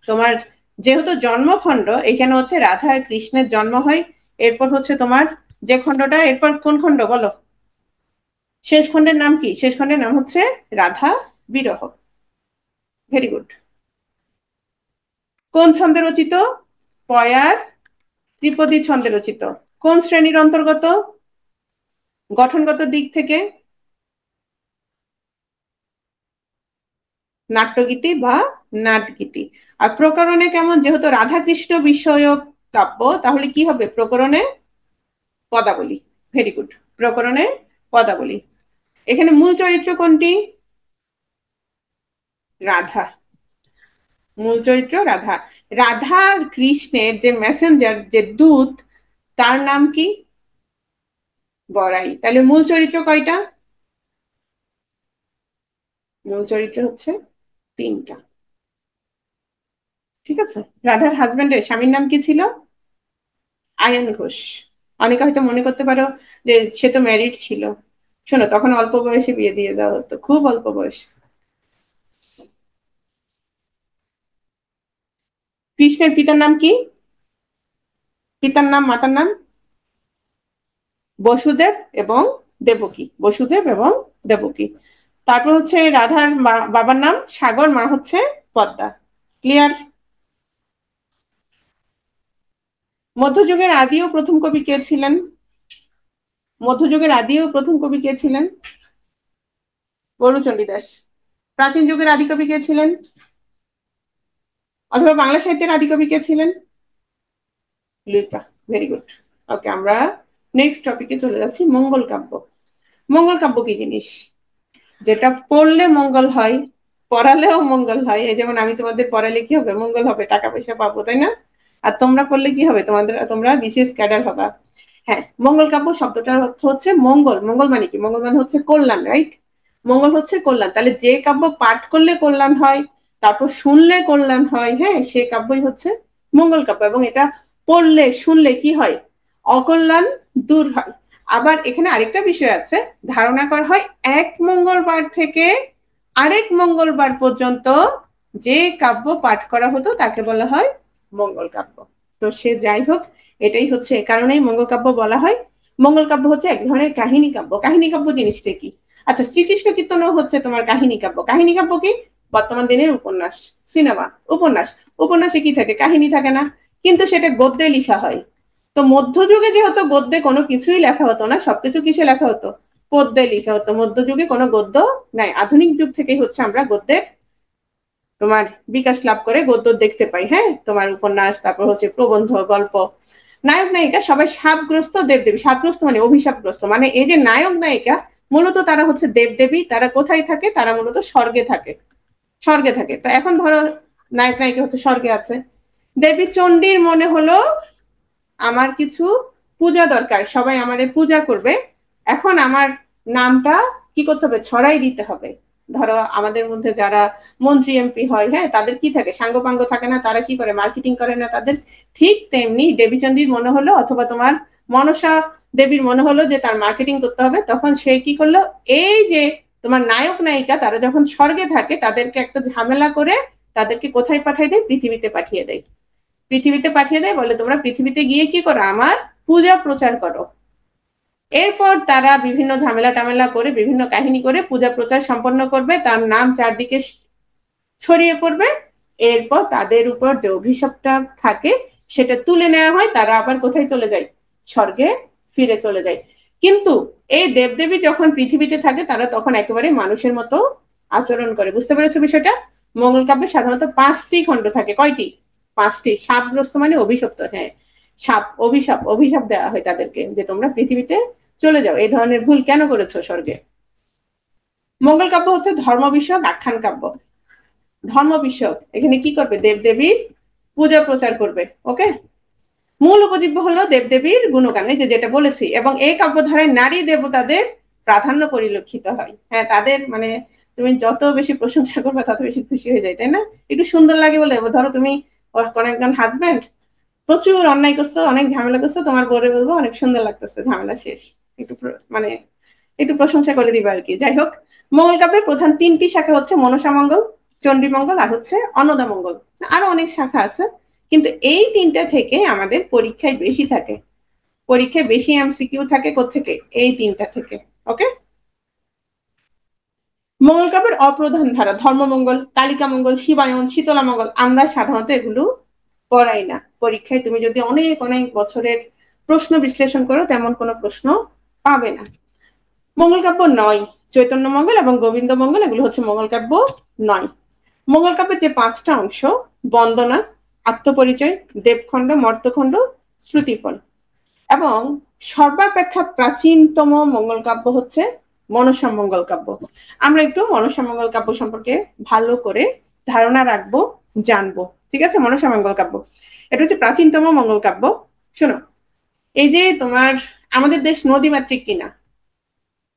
তোমার, যেহেতু জন্মখণ্ড, এখানে হচ্ছে রাধা আর কৃষ্ণের জন্ম হয়। এরপর হচ্ছে তোমার যে খণ্ডটা, এরপর কোন খণ্ড বলো? শেষ খণ্ডের নাম কি? শেষ খণ্ডের নাম হচ্ছে রাধা বিরহ। Very good. কোন ছন্দে রচিত? পয়ার ত্রিপদী ছন্দে রচিত। কোন শ্রেণীর অন্তর্গত গঠনগত দিক থেকে? নাট্যগীতি বা নাটগীতি। আর প্রকরণে কেমন? যেহেতু রাধাকৃষ্ণ বিষয়ক কাব্য, তাহলে কি হবে প্রকরণে? পদাবলী। Very good. প্রকরণে পদাবলী। এখানে মূল চরিত্র কোনটি? রাধা। মূল চরিত্র রাধা। রাধার কৃষ্ণের যে মেসেঞ্জার, যে দূত, তার নাম কি? বড়াই। তাহলে মূল চরিত্র কয়টা? মূল চরিত্র হচ্ছে তিনটা। ঠিক আছে। রাধার হাজবেন্ডের স্বামীর নাম কি ছিল? আয়ন ঘোষ। অনেকে হয়তো মনে করতে পারো যে সে তো ম্যারিড ছিল। শোনো, তখন অল্প বয়সে বিয়ে দিয়ে দেওয়া হতো, খুব অল্প বয়সে। কৃষ্ণের পিতার নাম কি? পিতার নাম, মাতার নাম? বসুদেব এবং দেবকী। বসুদেব এবং দেবকী। তারপর হচ্ছে রাধার বাবার নাম সাগর, মা হচ্ছে পদ্মা। ক্লিয়ার? মধ্যযুগের আদি ও প্রথম কবি কে ছিলেন? মধ্যযুগের আদি ও প্রথম কবি কে ছিলেন? গৌরচণ্ডী দাস। প্রাচীন যুগের আদি কবি কে ছিলেন? অথবা বাংলা সাহিত্যের আদি কবি কে ছিলেন? লুইপা। Very good. ওকে, আমরা নেক্সট টপিকে চলে যাচ্ছি, মঙ্গল কাব্য। মঙ্গল কাব্য কি জিনিস? যেটা পড়লে মঙ্গল হয়, পড়ালেও মঙ্গল হয়। এই যেমন আমি তোমাদের পড়ালে কি হবে? মঙ্গল হবে, টাকা পয়সা পাবো, তাই না? আর তোমরা পড়লে কি হবে? তোমরা বিশেষ ক্যাডার হবা। হ্যাঁ, মঙ্গল কাব্য শব্দটার অর্থ হচ্ছে মঙ্গল। মঙ্গল মানে কি? মঙ্গল মানে হচ্ছে কল্যাণ, রাইট? মঙ্গল হচ্ছে কল্যাণ। তাহলে যে কাব্য পাঠ করলে কল্যাণ হয়, তারপর শুনলে কল্যাণ হয়, হ্যাঁ, সে কাব্যই হচ্ছে মঙ্গল কাব্য। এবং এটা পড়লে শুনলে কি হয়? অকল্যাণ দূর হয়। আবার এখানে আরেকটা বিষয় আছে। ধারণা করা হয় এক মঙ্গলবার থেকে আরেক মঙ্গলবার পর্যন্ত যে কাব্য পাঠ করা হতো তাকে বলা হয় মঙ্গল কাব্য। তো সে যাই হোক, এটাই হচ্ছে, এ কারণেই মঙ্গল কাব্য বলা হয়। মঙ্গল কাব্য হচ্ছে এক ধরনের কাহিনী কাব্য। কাহিনী কাব্য জিনিসটা কি? আচ্ছা, শ্রীকৃষ্ণ কীর্তনও হচ্ছে তোমার কাহিনী কাব্য। কাহিনী কাব্য কি? বর্তমান দিনের উপন্যাস, সিনেমা। উপন্যাস, উপন্যাসে কি থাকে? কাহিনী থাকে না, কিন্তু সেটা গদ্যে লেখা হয়। তো মধ্যযুগে যেহেতু গদ্যে কোনো কিছুই লেখা হতো না, সবকিছু কিসে লেখা হতো? পদ্যে লেখা হতো। মধ্যযুগে কোনো গদ্য নাই। আধুনিক যুগ থেকেই হচ্ছে আমরা গদ্যের তোমার বিকাশ লাভ করে গদ্য দেখতে পাই। হ্যাঁ, তোমার উপন্যাস, তারপর হচ্ছে প্রবন্ধ, গল্প। নায়ক নায়িকা সবাই শাপগ্রস্ত দেবদেবী। শাপগ্রস্ত মানে অভিশাপগ্রস্ত, মানে এই যে নায়ক নায়িকা মূলত তারা হচ্ছে দেবদেবী। তারা কোথায় থাকে? তারা মূলত স্বর্গে থাকে। স্বর্গে থাকে। তো এখন ধরো নায়ক নায়িকা হচ্ছে স্বর্গে আছে। দেবী চণ্ডীর মনে হলো আমার কিছু পূজা দরকার, সবাই আমারে পূজা করবে, এখন আমার নামটা কি করতে হবে? ছড়াই দিতে হবে। ধরো আমাদের মধ্যে যারা মন্ত্রী এমপি হয়, হ্যাঁ, তাদের কি থাকে? সাঙ্গপাঙ্গ থাকে না? তারা কি করে? মার্কেটিং করে না তাদের? ঠিক তেমনি দেবীচন্দ্রীর মনে হলো, অথবা তোমার মনসা দেবীর মনে হলো যে তার মার্কেটিং করতে হবে। তখন সে কি করলো? এই যে তোমার নায়ক নায়িকা তারা যখন স্বর্গে থাকে, তাদেরকে একটা ঝামেলা করে তাদেরকে কোথায় পাঠিয়ে দেয়? পৃথিবীতে পাঠিয়ে দেয়। পৃথিবীতে পাঠিয়ে দেয়, বলে তোমরা পৃথিবীতে গিয়ে কি করো? আমার পূজা প্রচার করো। এরপর তারা বিভিন্ন ঝামেলা টামেলা করে, বিভিন্ন কাহিনী করে পূজা প্রচার সম্পন্ন করবে, তার নাম চারদিকে ছড়িয়ে পড়বে। এরপর তাদের উপর যে অভিশাপটা থাকে সেটা তুলে নেওয়া হয়, তারা আবার কোথায় চলে যায়? স্বর্গে ফিরে চলে যায়। কিন্তু এই দেবদেবী যখন পৃথিবীতে থাকে, তারা তখন একেবারে মানুষের মতো আচরণ করে। বুঝতে পেরেছো বিষয়টা? মঙ্গল কাব্যে সাধারণত 5টি খণ্ড থাকে। কয়টি? 5টি। শাপগ্রস্ত মানে অভিশপ্ত, হ্যাঁ, সাপ, অভিশাপ। অভিশাপ দেওয়া হয় তাদেরকে যে তোমরা পৃথিবীতে চলে যাও, এই ধরনের ভুল কেন করেছো স্বর্গে। মঙ্গল কাব্য হচ্ছে ধর্ম বিষয়ক আখ্যান কাব্য। ধর্ম বিষয়ক, এখানে কি করবে? দেবদেবীর পূজা প্রচার করবে। ওকে। মূল উপজীব্য হলো দেবদেবীর গুণগান, এই যে যেটা বলেছি। এবং এই কাব্যধারায় নারী দেবতাদের প্রাধান্য পরিলক্ষিত হয়। হ্যাঁ, তাদের মানে তুমি যত বেশি প্রশংসা করবে তত বেশি খুশি হয়ে যায়, তাই না? একটু সুন্দর লাগে বলে। ধরো তুমি কোন একজন হাজবেন্ড প্রচুর অন্যায় করছো, অনেক ঝামেলা করছো, তোমার বউরে বলবো অনেক সুন্দর লাগতেছে, ঝামেলা শেষ। একটু মানে একটু প্রশংসা করে দিবা আর কি। যাই হোক, মঙ্গল কাব্যের প্রধান 3টি শাখা হচ্ছে মনসা মঙ্গল, চণ্ডী মঙ্গল, আর হচ্ছে অন্নদা মঙ্গল। আরো অনেক শাখা আছে, কিন্তু এই 3টা থেকে আমাদের পরীক্ষায় বেশি থাকে। পরীক্ষায় বেশি এমসিকিউ থাকে কোত্থেকে? এই 3টা থেকে। ওকে। মঙ্গল কাব্যের অপ্রধান ধারা ধর্মমঙ্গল, কালিকা মঙ্গল, শিবায়ন, শীতলা মঙ্গল। আমরা সাধারণত এগুলো পড়াই না। পরীক্ষায় তুমি যদি অনেক অনেক বছরের প্রশ্ন বিশ্লেষণ করো, তেমন কোনো প্রশ্ন পাবে না। মঙ্গল কাব্য 9। চৈতন্য মঙ্গল এবং গোবিন্দ মঙ্গল, এগুলো হচ্ছে মঙ্গল কাব্য 9। মঙ্গল কাব্যের যে 5টা অংশ, বন্দনা, আত্মপরিচয়, দেবখণ্ড, মর্তখণ্ড, শ্রুতিফল। এবং সর্বাপেক্ষা প্রাচীনতম মঙ্গল কাব্য হচ্ছে মনসা মঙ্গল কাব্য। আমরা একটু মনসা মঙ্গল কাব্য সম্পর্কে ভালো করে ধারণা রাখবো জানবো। ঠিক আছে, মনসা মঙ্গল কাব্য, এটা হচ্ছে প্রাচীনতম মঙ্গল কাব্য। শোনো, এই যে তোমার আমাদের দেশ নদীমাতৃক কিনা,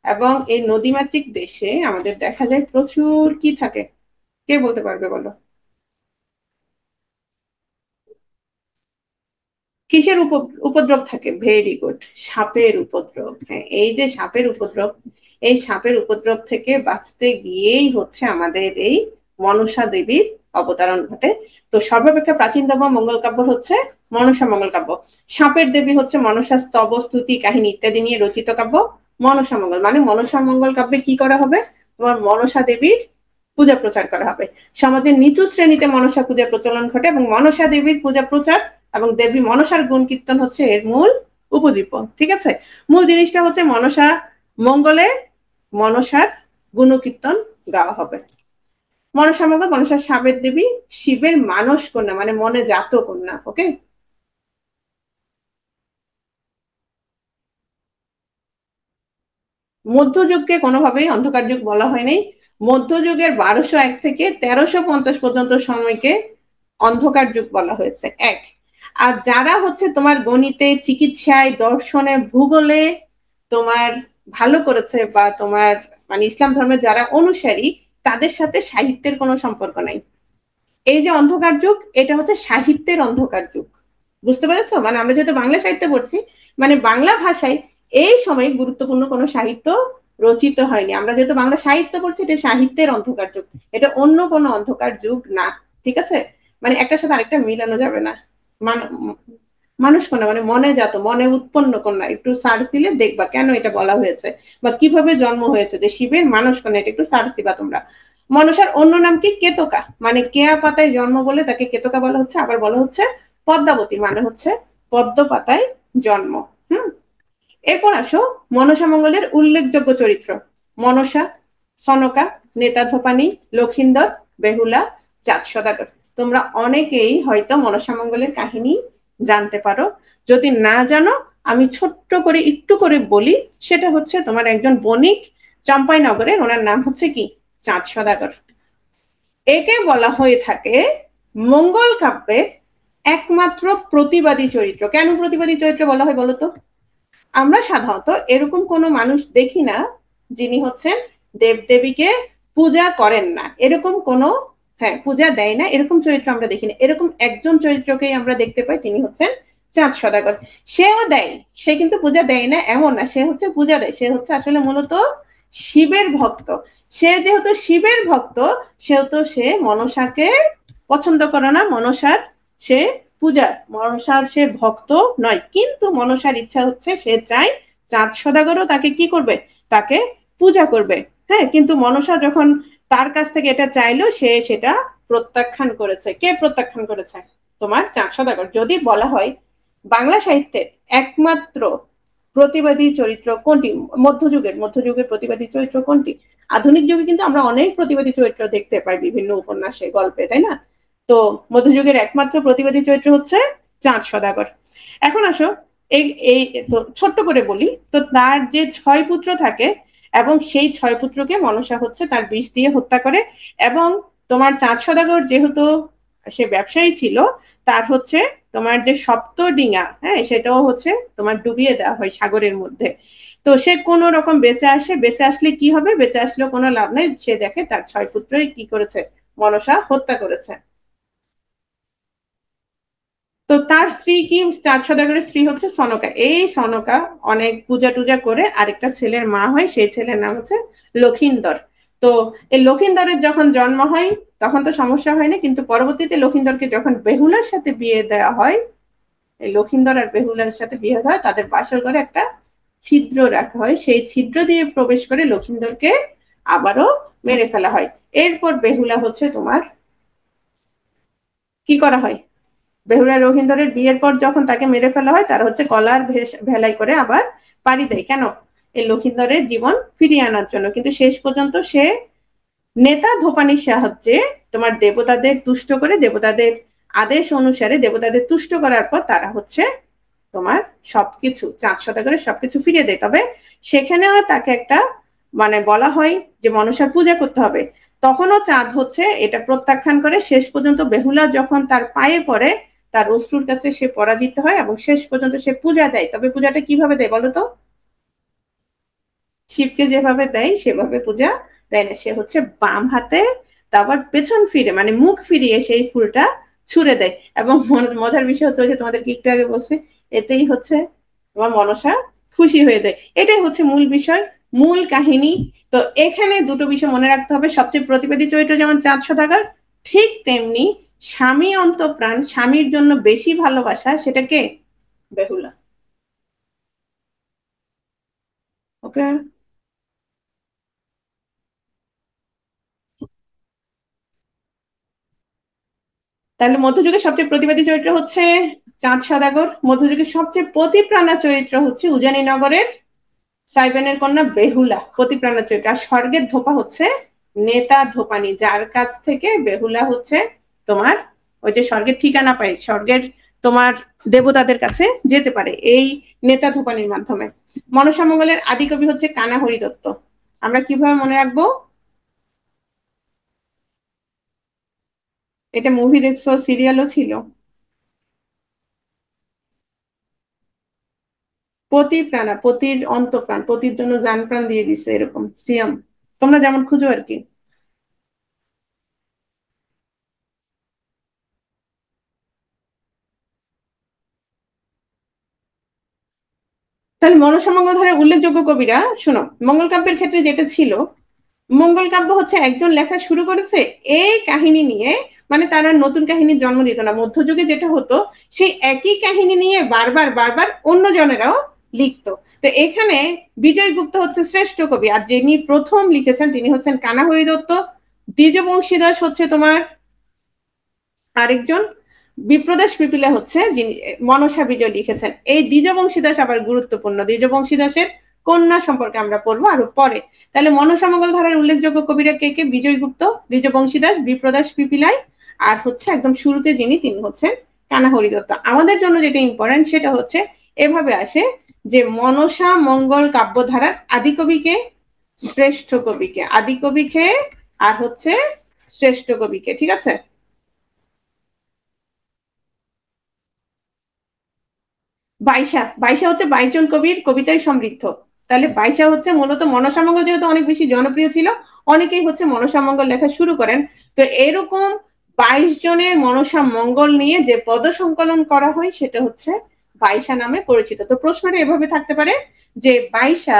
এবং এই নদীমাতৃক দেশে আমাদের দেখা যায় প্রচুর কি থাকে, কে বলতে পারবে বলো? কিসের উপদ্রব থাকে? ভেরি গুড, সাপের উপদ্রব। হ্যাঁ, এই যে সাপের উপদ্রব, এই সাপের উপদ্রব থেকে বাঁচতে গিয়েই হচ্ছে আমাদের এই মনসা দেবীর অবতারণ ঘটে। তো সর্বাপেক্ষা প্রাচীনতম মঙ্গল কাব্য হচ্ছে মনসা মঙ্গল কাব্য। সাপের দেবী হচ্ছে মনসা স্তব স্তুতি কাহিনী ইত্যাদি নিয়ে রচিত কাব্য মনসা মঙ্গল। মানে মনসা মঙ্গল কাব্যে কি করা হবে? তোমার মনসা দেবীর পূজা প্রচার করা হবে। সমাজের নিচু শ্রেণীতে মনসা পূজা প্রচলন ঘটে এবং মনসা দেবীর পূজা প্রচার এবং দেবী মনসার গুণ কীর্তন হচ্ছে এর মূল উপজীব্য। ঠিক আছে, মূল জিনিসটা হচ্ছে মনসা মঙ্গলে মনসার গুণকীর্তন গাওয়া হবে। মনসা মঙ্গল, মনসার সাবের দেবী, শিবের মানস কন্যা মানে মনে জাত কন্যা। ওকে, মধ্যযুগকে কোনোভাবেই অন্ধকার যুগ বলা হয়নি। মধ্যযুগের 1201 থেকে 1350 পর্যন্ত সময়কে অন্ধকার যুগ বলা হয়েছে। এক, আর যারা হচ্ছে তোমার গণিতে, চিকিৎসায়, দর্শনে, ভূগোলে তোমার ভালো করেছে বা তোমার মানে ইসলাম ধর্মের যারা অনুসারী, তাদের সাথে সাহিত্যের কোনো সম্পর্ক নাই। এই যে অন্ধকার যুগ, এটা হচ্ছে সাহিত্যের অন্ধকার যুগ। বুঝতে পেরেছো? মানে আমরা যেহেতু বাংলা সাহিত্য পড়ছি, মানে বাংলা ভাষায় এই সময় গুরুত্বপূর্ণ কোনো সাহিত্য রচিত হয়নি। আমরা যেহেতু বাংলা সাহিত্য পড়ছি, এটা সাহিত্যের অন্ধকার যুগ, এটা অন্য কোনো অন্ধকার যুগ না। ঠিক আছে, মানে একটার সাথে আরেকটা মিলানো যাবে না। মানুষ কন্যা মানে মনে জাত, মনে উৎপন্ন কন্যা, একটু সার্চ দিলে দেখবা কেন এটা বলা হয়েছে বা কিভাবে জন্ম হয়েছে যে শিবের মানস কন্যা, এটা একটু সার্চ দিবা তোমরা। মনসার অন্য নাম কি? কেতকা, মানে কেয়া পাতায় জন্ম বলে তাকে কেতকা বলা হচ্ছে। আবার বলা হচ্ছে পদ্মাবতী, মানে হচ্ছে পদ্ম পাতায় জন্ম। হুম, এরপর আসো মনসা মঙ্গলের উল্লেখযোগ্য চরিত্র। মনসা, সনকা, নেতাধোপানি, লক্ষিন্দর, বেহুলা, চাঁদ সদাগর। তোমরা অনেকেই হয়তো মনসা মঙ্গলের কাহিনী জানতে পারো। যদি না জানো, আমি ছোট্ট করে একটু করে বলি। সেটা হচ্ছে তোমার একজন বণিক চম্পাইনগরের, ওনার নাম হচ্ছে কি? চাঁদ সদাগর। একে বলা হয়ে থাকে মঙ্গল কাব্যের একমাত্র প্রতিবাদী চরিত্র। কেন প্রতিবাদী চরিত্র বলা হয় বলতো? আমরা সাধারণত এরকম কোনো মানুষ দেখি না যিনি হচ্ছেন দেবদেবীকে পূজা করেন না, এরকম কোনো, হ্যাঁ, পূজা দেয় না, এরকম চরিত্র আমরা দেখি না। এরকম একজন চরিত্রকেই আমরা দেখতে পাই, তিনি হচ্ছেন চাঁদ সদাগর। সেও দেয়, সে কিন্তু পূজা দেয় না এমন না, সে হচ্ছে পূজা দেয়। সে হচ্ছে আসলে মূলত শিবের ভক্ত। সে যেহেতু শিবের ভক্ত, সেহেতু সে মনসাকে পছন্দ করে না, মনসার সে পূজার, মনসার সে ভক্ত নয়। কিন্তু মনসার ইচ্ছা হচ্ছে, সে চায় চাঁদ সদাগরও তাকে কি করবে? তাকে পূজা করবে। হ্যাঁ, কিন্তু মনসা যখন তার কাছ থেকে এটা চাইলো, সে সেটা প্রত্যাখ্যান করেছে। কে প্রত্যাখ্যান করেছে? তোমার চাঁদ সদাগর। যদি বলা হয় বাংলা সাহিত্যের একমাত্র প্রতিবাদী চরিত্র কোনটি, মধ্যযুগের প্রতিবাদী চরিত্র কোনটি? আধুনিক যুগে কিন্তু আমরা অনেক প্রতিবাদী চরিত্র দেখতে পাই বিভিন্ন উপন্যাসে, গল্পে, তাই না? তো মধ্যযুগের একমাত্র প্রতিবাদী চরিত্র হচ্ছে চাঁদ সদাগর। এখন আসো, এই এই তো ছোট্ট করে বলি তো, তার যে 6 পুত্র থাকে এবং সেই 6 পুত্রকে মনসা হচ্ছে তার বিষ দিয়ে হত্যা করে। এবং তোমার চাঁদ সদাগর যেহেতু সে ব্যবসায়ী ছিল, তার হচ্ছে তোমার যে সপ্তডিঙা, হ্যাঁ, সেটাও হচ্ছে তোমার ডুবিয়ে দেওয়া হয় সাগরের মধ্যে। তো সে কোন রকম বেঁচে আসে, বেঁচে আসলে কি হবে? বেঁচে আসলেও কোনো লাভ নাই, সে দেখে তার 6 পুত্রই কি করেছে, মনসা হত্যা করেছে। তো তার স্ত্রী কি? চাঁদ সদাগরের স্ত্রী হচ্ছে সনকা। এই সনকা অনেক পূজা টুজা করে আরেকটা ছেলের মা হয়, সেই ছেলের নাম হচ্ছে লক্ষিন্দর। তো এই লক্ষিন্দরের যখন জন্ম হয়, তখন তো সমস্যা হয় না, কিন্তু পরবর্তীতে লক্ষিন্দরকে যখন বেহুলার সাথে বিয়ে দেওয়া হয়, এই লক্ষিন্দর আর বেহুলার সাথে বিয়ে হয়, তাদের বাসর ঘরে একটা ছিদ্র রাখা হয়, সেই ছিদ্র দিয়ে প্রবেশ করে লক্ষিন্দরকে আবারও মেরে ফেলা হয়। এরপর বেহুলা হচ্ছে তোমার কি করা হয়? বেহুলা রহিন্দরের বিয়ের পর যখন তাকে মেরে ফেলা হয়, তার হচ্ছে গলার ভেলাই করে আবার পাড়ি দেয়। কেন? এই লক্ষিন্দরের জীবন ফিরিয়ে আনার জন্য। কিন্তু শেষ পর্যন্ত সে নেতা ধোপানির সাহায্যে তোমার দেবতাদের তুষ্ট করে, দেবতাদের আদেশ অনুসারে দেবতাদের তুষ্ট করার পর তারা হচ্ছে তোমার সবকিছু চাঁদ সদাগরের সবকিছু ফিরিয়ে দেয়। তবে সেখানেও তাকে একটা মানে বলা হয় যে মনসার পূজা করতে হবে। তখনও চাঁদ হচ্ছে এটা প্রত্যাখ্যান করে শেষ পর্যন্ত বেহুলা যখন তার পায়ে পড়ে তার অশ্রুর কাছে সে পরাজিত হয় এবং শেষ পর্যন্ত সে পূজা দেয়। তবে পূজাটা কিভাবে দেয় বলো তো? শিবকে যেভাবে দেয় সেভাবে পূজা দেয় না, সে হচ্ছে বাম হাতে তারপর পেছন ফিরে মানে মুখ ফিরিয়ে সেই ফুলটা ছুঁড়ে দেয়। এবং মজার বিষয় হচ্ছে ওই যে তোমাদেরকে একটু আগে বলছি, এতেই হচ্ছে তোমার মনসা খুশি হয়ে যায়। এটাই হচ্ছে মূল বিষয়, মূল কাহিনী। তো এখানে দুটো বিষয় মনে রাখতে হবে, সবচেয়ে প্রতিবাদী চরিত্র যেমন চাঁদ সদাগর, ঠিক তেমনি স্বামী অন্তঃপ্রাণ, স্বামীর জন্য বেশি ভালোবাসা, সেটা কে? বেহুলা। ওকে, তাহলে মধ্যযুগের সবচেয়ে প্রতিবাদী চরিত্র হচ্ছে চাঁদ সদাগর, মধ্যযুগের সবচেয়ে পতিপ্রাণা চরিত্র হচ্ছে উজানিনগরের সাইবেনের কন্যা বেহুলা, পতিপ্রাণা চরিত্র। আর স্বর্গের ধোপা হচ্ছে নেতা ধোপানি, যার কাছ থেকে বেহুলা হচ্ছে তোমার ওই যে স্বর্গের ঠিকানা পায়, স্বর্গের তোমার দেবতাদের কাছে যেতে পারে এই নেতা ধোপানির মাধ্যমে। মনসা মঙ্গলের আদি কবি হচ্ছে কানা হরিদত্ত। আমরা কিভাবে মনে রাখবো? এটা মুভি দেখছো, সিরিয়ালও ছিল। পতি প্রাণা, পতির অন্তপ্রাণ, পতির জন্য জান প্রাণ দিয়ে দিছে, এরকম সিয়াম, তোমরা যেমন খুঁজো আর কি। তাহলে মনসা মঙ্গল ধারার উল্লেখযোগ্য কবিরা শোনো। মঙ্গল কাব্যের ক্ষেত্রে যেটা ছিল, মঙ্গল কাব্য হচ্ছে একজন লেখা শুরু করেছে এই কাহিনী নিয়ে, মানে তারা নতুন কাহিনীর জন্ম দিত না। মধ্যযুগে যেটা হতো, সেই একই কাহিনী নিয়ে বারবার বারবার অন্য জনেরাও লিখতো। তো এখানে বিজয় গুপ্ত হচ্ছে শ্রেষ্ঠ কবি, আর যিনি প্রথম লিখেছেন তিনি হচ্ছেন কানা হরিদত্ত। দ্বিজ বংশীদাস হচ্ছে তোমার আরেকজন, বিপ্রদাস পিপিলা হচ্ছে যিনি মনসা বিজয় লিখেছেন। এই দ্বিজবংশী দাস আবার গুরুত্বপূর্ণ, দ্বিজবংশী দাসের কন্যা সম্পর্কে আমরা পড়বো আরো পরে। তাহলে মনসা মঙ্গল ধারার উল্লেখযোগ্য কবিরা কে কে? বিজয়গুপ্ত, দ্বিজবংশী দাস, বিপ্রদাস পিপিলাই, আর হচ্ছে একদম শুরুতে যিনি তিনি হচ্ছেন কানা হরিদত্ত। আমাদের জন্য যেটা ইম্পর্টেন্ট সেটা হচ্ছে এভাবে আসে যে মনসা মঙ্গল কাব্যধারার আদি কবিকে, শ্রেষ্ঠ কবিকে, আদি কবিকে, আর হচ্ছে শ্রেষ্ঠ কবিকে, ঠিক আছে? বাইশা, বাইশা হচ্ছে 22 জন কবির কবিতায় সমৃদ্ধ। তাহলে বাইশা হচ্ছে মূলত মনসামঙ্গল যেহেতু অনেক বেশি জনপ্রিয় ছিল, অনেকেই হচ্ছে মনসামঙ্গল লেখা শুরু করেন। তো এরকম 22 জনের মনসা মঙ্গল নিয়ে যে পদ সংকলন করা হয় সেটা হচ্ছে বাইশা নামে পরিচিত। তো প্রশ্নটা এভাবে থাকতে পারে যে বাইশা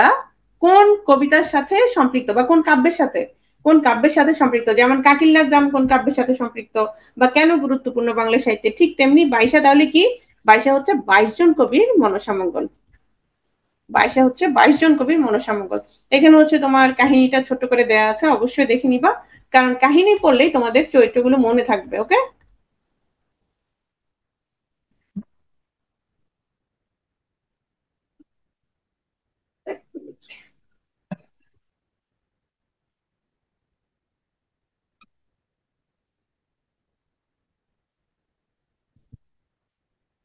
কোন কবিতার সাথে সম্পৃক্ত বা কোন কাব্যের সাথে, কোন কাব্যের সাথে সম্পৃক্ত, যেমন কাকিল্লা গ্রাম কোন কাব্যের সাথে সম্পৃক্ত বা কেন গুরুত্বপূর্ণ বাংলা সাহিত্যে, ঠিক তেমনি বাইশা তাহলে কি? বাইশা হচ্ছে 22 জন কবির মনসামঙ্গল। বাইশা হচ্ছে 22 জন কবির মনসামঙ্গল। এখানে হচ্ছে তোমার কাহিনীটা ছোট করে দেয়া আছে, অবশ্যই দেখে নিবা, কারণ কাহিনী পড়লেই তোমাদের চরিত্রগুলো মনে থাকবে। ওকে,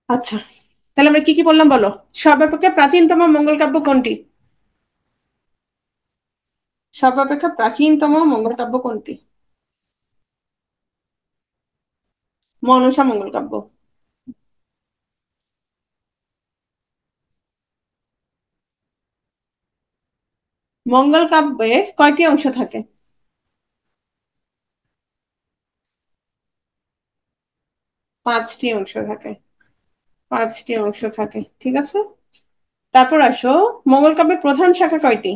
আচ্ছা তাহলে আমরা কি কি বললাম বলো। সর্বাপেক্ষা প্রাচীনতম মঙ্গল কাব্য কোনটি? সর্বাপেক্ষা প্রাচীনতম মঙ্গল কাব্য কোনটি? মনসা মঙ্গল কাব্য। মঙ্গল কাব্যের কয়টি অংশ থাকে? 5টি অংশ থাকে। 5টি অংশ থাকে, ঠিক আছে। তারপর আসো, মঙ্গল কাব্যের প্রধান শাখা কয়টি?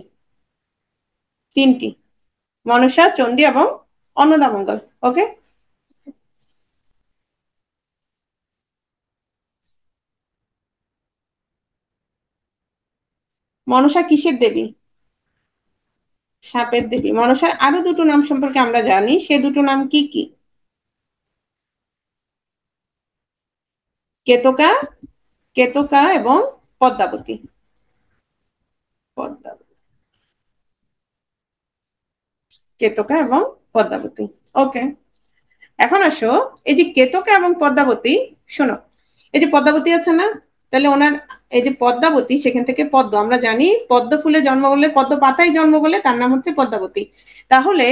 3টি, মনসা, চণ্ডী এবং অন্নদামঙ্গল। ওকে, মনসা কিসের দেবী? সাপের দেবী। মনসার আরো দুটো নাম সম্পর্কে আমরা জানি, সে দুটো নাম কি কি? কেতকা, কেতকা এবং পদ্মাবতী। পদ্মাবতী, কেতকা এবং পদ্মাবতী। ওকে, এখন আসো, এই যে কেতকা এবং পদ্মাবতী, শোনো, এই যে পদ্মাবতী আছে না, তাহলে ওনার এই যে পদ্মাবতী, সেখান থেকে পদ্ম, আমরা জানি পদ্ম ফুলে জন্ম বলে, পদ্ম পাতায় জন্ম বলে তার নাম হচ্ছে পদ্মাবতী। তাহলে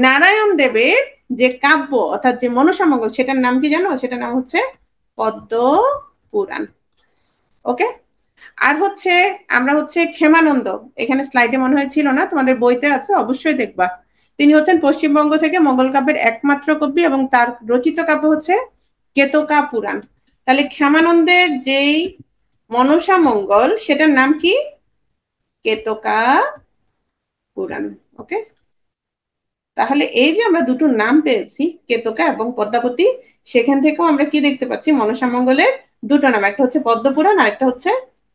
নারায়ণ দেবের যে কাব্য অর্থাৎ যে মনসামঙ্গল, সেটার নাম কি জানো? সেটার নাম হচ্ছে পদ্ম পুরাণ। ওকে। আর হচ্ছে আমরা হচ্ছে ক্ষেমানন্দ, এখানে স্লাইডে মনে হয় ছিল না, তোমাদের বইতে আছে, অবশ্যই দেখবা। তিনি হচ্ছেন পশ্চিমবঙ্গ থেকে মঙ্গল কাব্যের একমাত্র কবি এবং তার রচিত কাব্য হচ্ছে কেতকা পুরাণ। তাহলে ক্ষেমানন্দের যেই মনসা মঙ্গল, সেটার নাম কি? কেতকা পুরাণ। ওকে। তাহলে এই যে আমরা দুটো নাম পেয়েছি, কেতকা এবং পদ্মাবতী, সেখান থেকেও আমরা কি দেখতে পাচ্ছি? মনসা মঙ্গলের দুটো নাম, একটা হচ্ছে পদ্মপুরাণ আর একটা হচ্ছে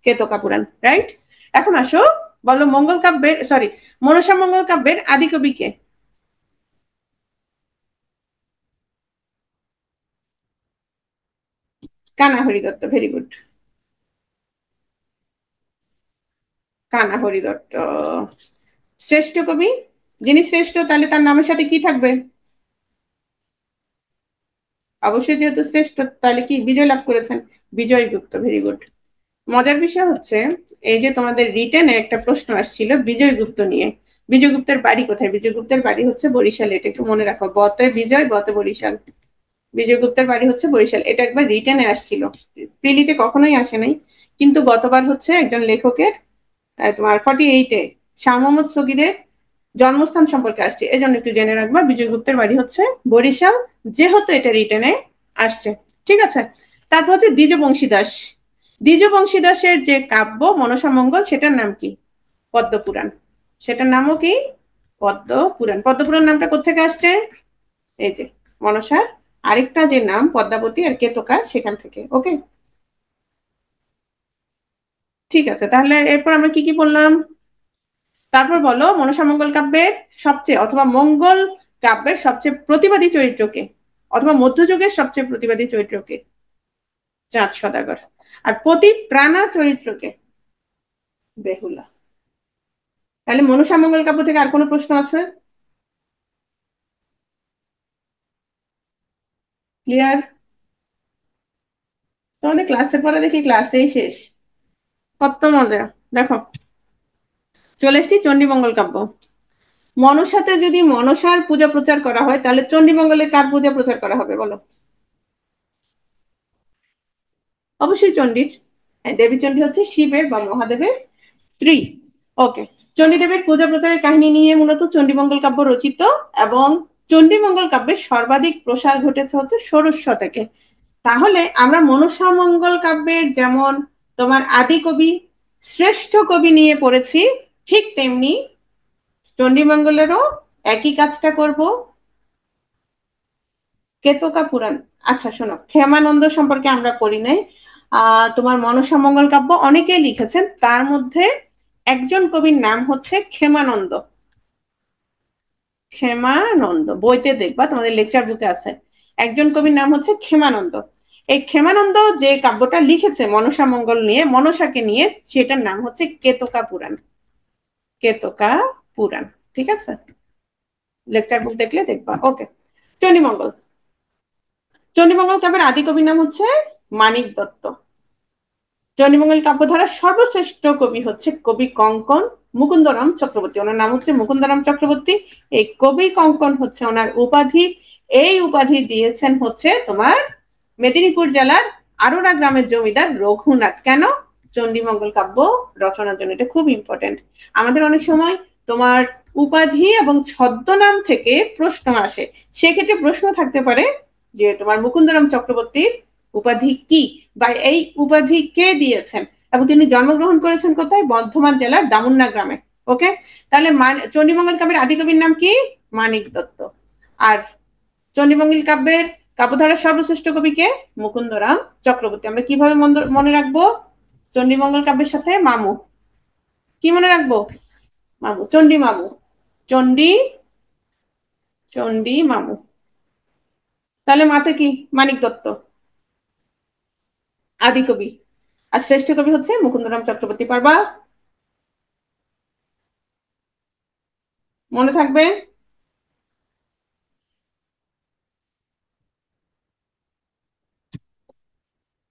কেতকা পুরাণ, রাইট? এখন আসো, বলো মঙ্গল কাব্যের, সরি, মনসা মঙ্গল কাব্যের আদি কবি কে? কানাহরি দত্ত, ভেরি গুড। কানাহরি দত্ত শ্রেষ্ঠ কবি, যিনি শ্রেষ্ঠ তাহলে তার নামের সাথে কি থাকবে? অবশ্যই, যেহেতু শ্রেষ্ঠ তাহলে কি বিজয় লাভ করেছেন? বিজয় গুপ্ত, ভেরি গুড। মজার বিষয় হচ্ছে, এই যে তোমাদের রিটেনে একটা প্রশ্ন আসছিল বিজয় গুপ্ত নিয়ে। বিজয় গুপ্তের বাড়ি কোথায়? বিজয় গুপ্তের বাড়ি হচ্ছে বরিশাল, এটা একটু মনে রাখো, বতে বিজয় বতে বরিশাল। বিজয় গুপ্তের বাড়ি হচ্ছে বরিশাল, এটা একবার রিটেনে আসছিল, প্রিলিতে কখনোই আসে নাই। কিন্তু গতবার হচ্ছে একজন লেখকের তোমার 48-এ শাহ মোহাম্মদ সগীরের জন্মস্থান সম্পর্কে আসছে, এই জন্য একটু জেনে রাখবা বিজয় গুপ্তের বাড়ি হচ্ছে বরিশাল, যেহেতু এটা রিটেনে আসছে। ঠিক আছে। তারপর হচ্ছে দ্বিজ বংশীদাস। দ্বিজ বংশীদাসের যে কাব্য মনসা মঙ্গল, সেটার নাম কি? পদ্মপুরাণ। সেটার নামও কি? পদ্মপুরাণ। পদ্মপুরাণ নামটা কোথেকে আসছে? এই যে মনসার আরেকটা যে নাম পদ্মাবতী আর কেতকা, সেখান থেকে। ওকে। ঠিক আছে, তাহলে এরপর আমরা কি কি বললাম? তারপর বলো মনসা মঙ্গল কাব্যের সবচেয়ে, অথবা মঙ্গল কাব্যের সবচেয়ে প্রতিবাদী চরিত্রকে, অথবা মধ্যযুগের সবচেয়ে প্রতিবাদী চরিত্রকে? চাঁদ সদাগর। আর প্রতি প্রাণা চরিত্রকে? বেহুলা। তাহলে মনসা মঙ্গল কাব্য থেকে আর কোনো প্রশ্ন আছে? ক্লিয়ার? তোমাদের ক্লাসের পরে দেখি ক্লাসেই শেষ, কত মজা। দেখো, চলে এসেছি চণ্ডীমঙ্গল কাব্য। মনসাতে যদি মনসার পূজা প্রচার করা হয়, তাহলে চণ্ডীমঙ্গলে কার পূজা প্রচার করা হবে বলো? অবশ্যই চণ্ডীর। দেবী চণ্ডী হচ্ছে শিবের বা মহাদেবের স্ত্রী। ওকে। চণ্ডীদেবের পূজা প্রচারের কাহিনী নিয়ে মূলত চণ্ডীমঙ্গল কাব্য রচিত, এবং চণ্ডীমঙ্গল কাব্যের সর্বাধিক প্রসার ঘটেছে হচ্ছে ষোড়শ শতকে। তাহলে আমরা মনসা মঙ্গল কাব্যের যেমন তোমার আদি কবি, শ্রেষ্ঠ কবি নিয়ে পড়েছি, ঠিক তেমনি চণ্ডীমঙ্গলেরও একই কাজটা করব, কেতকা পুরাণ। আচ্ছা শোনো, ক্ষেমানন্দ সম্পর্কে আমরা পড়ি নাই। তোমার মনসা মঙ্গল কাব্য অনেকেই লিখেছেন, তার মধ্যে একজন কবির নাম হচ্ছে ক্ষেমানন্দ। ক্ষেমানন্দ বইতে দেখবা, তোমাদের লেকচার বুকে আছে। একজন কবির নাম হচ্ছে ক্ষেমানন্দ। এই ক্ষেমানন্দ যে কাব্যটা লিখেছে মনসা মঙ্গল নিয়ে, মনসাকে নিয়ে, সেটার নাম হচ্ছে কেতকা পুরাণ। কেতকা পুরাণ। ঠিক আছে, লেকচার বুক দেখলে দেখবা। ওকে। চণ্ডীমঙ্গল। চণ্ডীমঙ্গল কাব্যের আদি কবির নাম হচ্ছে মানিক দত্ত। চণ্ডীমঙ্গল কাব্যধারার সর্বশ্রেষ্ঠ কবি হচ্ছে কবি কঙ্কন মুকুন্দরাম চক্রবর্তী, ওনার নাম হচ্ছে মুকুন্দরাম চক্রবর্তী। এই কবি কঙ্কন হচ্ছে ওনার উপাধি। এই উপাধি দিয়েছেন হচ্ছে তোমার মেদিনীপুর জেলার আরোরা গ্রামের জমিদার রঘুনাথ। কেন? চণ্ডীমঙ্গল কাব্য রচনার জন্য। এটা খুব ইম্পর্টেন্ট। আমাদের অনেক সময় তোমার উপাধি এবং ছদ্মনাম থেকে প্রশ্ন আসে, সেক্ষেত্রে প্রশ্ন থাকতে পারে যে তোমার মুকুন্দরাম চক্রবর্তীর উপাধি কি, বা এই উপাধি কে দিয়েছেন, এবং তিনি জন্মগ্রহণ করেছেন কোথায়? বর্ধমান জেলার দামুন্না গ্রামে। ওকে। তাহলে চণ্ডীমঙ্গল কাব্যের আদিকবির নাম কি? মানিক দত্ত। আর চণ্ডীমঙ্গল কাব্যের কাব্যধারার সর্বশ্রেষ্ঠ কবি কে? মুকুন্দরাম চক্রবর্তী। আমরা কিভাবে মনে রাখবো চণ্ডীমঙ্গল কাব্যের সাথে মামু? কি মনে রাখবো? মামু, চণ্ডী মামু। চণ্ডী, চণ্ডী মামু। তাহলে মাতে কি? মানিক দত্ত আদি কবি, আর শ্রেষ্ঠ কবি হচ্ছে মুকুন্দরাম চক্রবর্তী। পারবা? মনে থাকবে?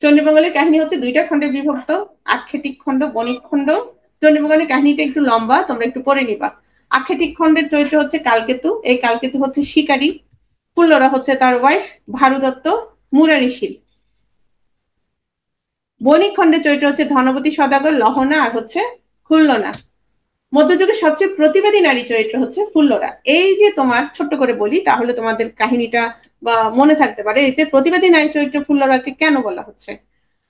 চণ্ডীমঙ্গলের কাহিনী হচ্ছে দুইটা খণ্ডে বিভক্ত, আক্ষেপিক খণ্ড, বণিক খণ্ড। চণ্ডীমঙ্গলের কাহিনীটা একটু লম্বা, তোমরা একটু পড়ে নিবা। আক্ষেপিক খণ্ডের চরিত্র হচ্ছে কালকেতু, এই কালকেতু হচ্ছে শিকারী, ফুল্লরা হচ্ছে তার ওয়াইফ, ভারুদত্ত মুরারিশীল। বণিক খণ্ডের চরিত্র হচ্ছে ধনবতী সদাগর, লহনা আর হচ্ছে খুল্লনা। মধ্যযুগের সবচেয়ে প্রতিবাদী নারী চরিত্র হচ্ছে ফুল্লরা। এই যে তোমার ছোট্ট করে বলি তাহলে তোমাদের কাহিনীটা বা মনে থাকতে পারে, এই যে প্রতিবাদী নারী চরিত্র ফুল্লরাকে কেন বলা হচ্ছে।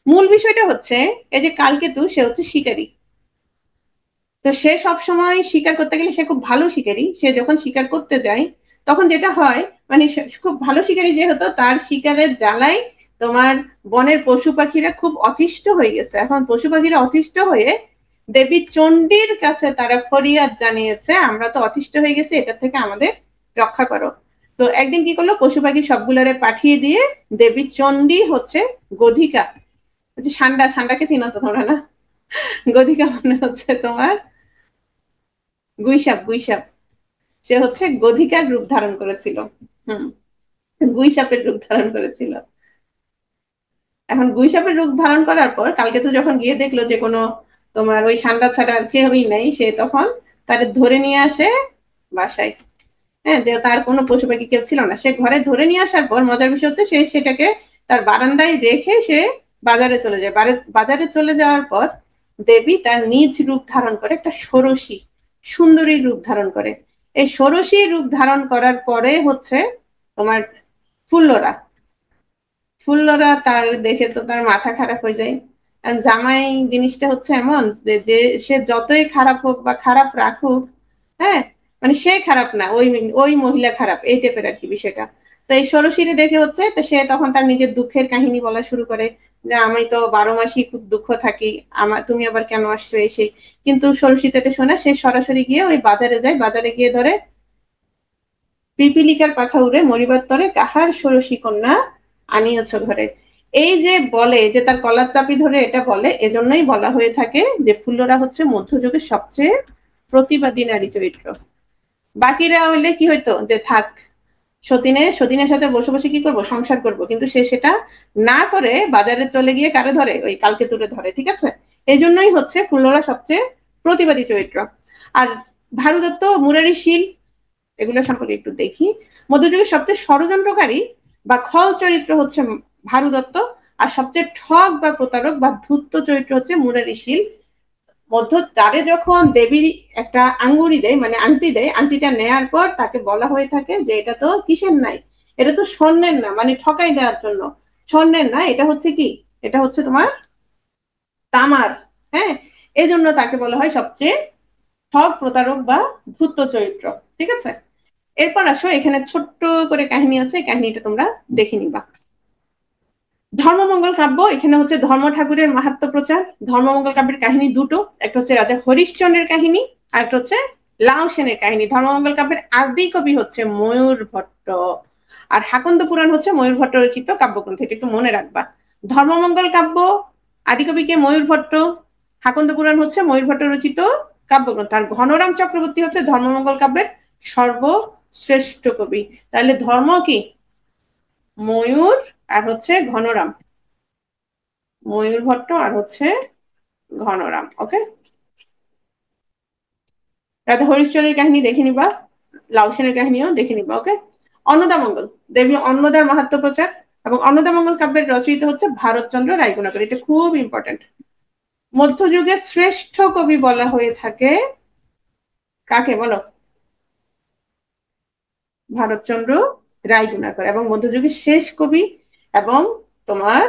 মূল বিষয়টা হচ্ছে এই যে কালকেতু, সে হচ্ছে শিকারী। তো সে সবসময় শিকার করতে গেলে সে খুব ভালো শিকারী, সে যখন শিকার করতে যায় তখন যেটা হয়, মানে খুব ভালো শিকারী যেহেতু, তার শিকারের জ্বালায় তোমার বনের পশু পাখিরা খুব অতিষ্ঠ হয়ে গেছে। এখন পশু পাখিরা অতিষ্ঠ হয়ে দেবী চণ্ডীর কাছে তারা ফরিয়াদ জানিয়েছে, আমরা তো অতিষ্ঠ হয়ে গেছি, এটা থেকে আমাদের রক্ষা করো। তো একদিন কি করলো, পশু পাখি সবগুলারে পাঠিয়ে দিয়ে দেবী চণ্ডী হচ্ছে গধিকা, সান্ডা, সান্ডাকে চিনো তো তোমরা না? গধিকা মানে হচ্ছে তোমার গুইসাপ, গুইসাপ। সে হচ্ছে গধিকার রূপ ধারণ করেছিল। হুম, গুইসাপের রূপ ধারণ করেছিল। এখন গুইসাপের রূপ ধারণ করার পর কালকেতু যখন গিয়ে দেখলো যে কোনো তোমার ওই সান্ডা ছাড়া আর কেউই নাই, সে তখন তার ধরে নিয়ে আসে বাসায়। হ্যাঁ, যে তার কোনো পশু পাখি কেউ ছিল না, সে ঘরে ধরে নিয়ে আসার পর মজার বিষয় হচ্ছে সে সেটাকে তার বারান্দায় রেখে সে বাজারে চলে যায়। বাজারে চলে যাওয়ার পর দেবী তার নিজ রূপ ধারণ করে একটা ষোড়শী সুন্দরী রূপ ধারণ করে। এই ষোড়শী রূপ ধারণ করার পরে হচ্ছে তোমার ফুল্লরা, ফুল্লরা তার দেখে তো তার মাথা খারাপ হয়ে যায়। জামাই জিনিসটা হচ্ছে এমন যে যে সে যতই খারাপ হোক বা খারাপ রাখুক, হ্যাঁ, মানে সে খারাপ না, ওই ওই মহিলা খারাপ, এই টাইপের আর কি বিষয়টা। তো এই ষোড়শীরে দেখে হচ্ছে, তো সে তখন তার নিজের দুঃখের কাহিনী বলা শুরু করে, যে আমি তো 12 মাসই খুব দুঃখ থাকি, আমার তুমি আবার কেন আসছো এসে। কিন্তু ষোড়শী তো এটা শোনা, সে সরাসরি গিয়ে ওই বাজারে যায়, বাজারে গিয়ে ধরে পিপিলিকার পাখা উড়ে মরিবার তরে কাহার ষোড়শী কন্যা আনিয়াছ ঘরে। এই যে বলে যে তার কলার চাপি ধরে এটা বলে, এজন্যই বলা হয়ে থাকে যে ফুল্লরা হচ্ছে মধ্যযুগের সবচেয়ে প্রতিবাদী নারী চরিত্র। বাকিরা হইলে কি হইতো, যে থাক সতীনের সাথে বসে বসে কি করব, সংসার করব, কিন্তু সে সেটা না করে বাজারে চলে গিয়ে কারে ধরে, ওই কালকে তুলে ধরে। ঠিক আছে, এই জন্যই হচ্ছে ফুল্লরা সবচেয়ে প্রতিবাদী চরিত্র। আর ভারুদত্ত, মুরারি শীল, এগুলো সম্পর্কে একটু দেখি। মধ্যযুগের সবচেয়ে ষড়যন্ত্রকারী বা খল চরিত্র হচ্ছে ভারুদত্ত, আর সবচেয়ে ঠক বা প্রতারক বা ধূর্ত চরিত্র হচ্ছে মুরারিশীল। মধ্য দ্বারে যখন দেবী একটা আঙ্গুরি দেয়, মানে আংটি দেয়, আংটিটা নেয়ার পর তাকে বলা হয়ে থাকে যে এটা তো কিসের নাই, এটা তো স্বর্ণের না, মানে ঠকাই দেওয়ার জন্য। স্বর্ণের না, এটা হচ্ছে কি, এটা হচ্ছে তোমার তামার। হ্যাঁ, এই জন্য তাকে বলা হয় সবচেয়ে ঠক, প্রতারক বা ধূর্ত চরিত্র। ঠিক আছে, এরপর আসো, এখানে ছোট্ট করে কাহিনী আছে, এই কাহিনীটা তোমরা দেখে নিবা। ধর্মমঙ্গল কাব্য, এখানে হচ্ছে ধর্ম ঠাকুরের মাহাত্ম্য প্রচার। ধর্মমঙ্গল কাব্যের কাহিনী দুটো, একটা হচ্ছে রাজা হরিশ্চন্দ্রের কাহিনী, আর একটা হচ্ছে লাউ সেনের কাহিনী। ধর্মমঙ্গল কাব্যের আদি কবি হচ্ছে ময়ূর ভট্ট, আর হাকন্দ পুরাণ হচ্ছে ময়ূর ভট্ট রচিত কাব্যগ্রন্থ, এটা একটু মনে রাখবা। ধর্মমঙ্গল কাব্য আদি কবিকে ময়ূর ভট্ট, হাকন্দ পুরাণ হচ্ছে ময়ূর ভট্ট রচিত কাব্যগ্রন্থ, আর ঘনরাম চক্রবর্তী হচ্ছে ধর্মমঙ্গল কাব্যের সর্বশ্রেষ্ঠ কবি। তাহলে ধর্ম কি, ময়ূর, আর হচ্ছে ঘনরাম, ময়ূর ভট্ট আর হচ্ছে ঘনরাম। ওকে, রাজা হরিশ্চন্দ্রের কাহিনী দেখে নিবা, লাউসেনের কাহিনীও দেখে নিবা। ওকে, অন্নদামঙ্গল, দেবী অন্নদার মাহাত্ম্য প্রচার। এবং অন্নদামঙ্গল কাব্যের রচয়িতা হচ্ছে ভারতচন্দ্র রায়গুণাকর, এটা খুব ইম্পর্টেন্ট। মধ্যযুগের শ্রেষ্ঠ কবি বলা হয়ে থাকে কাকে বলো? ভারতচন্দ্র রায়গুণাকর, এবং মধ্যযুগের শেষ কবি, এবং তোমার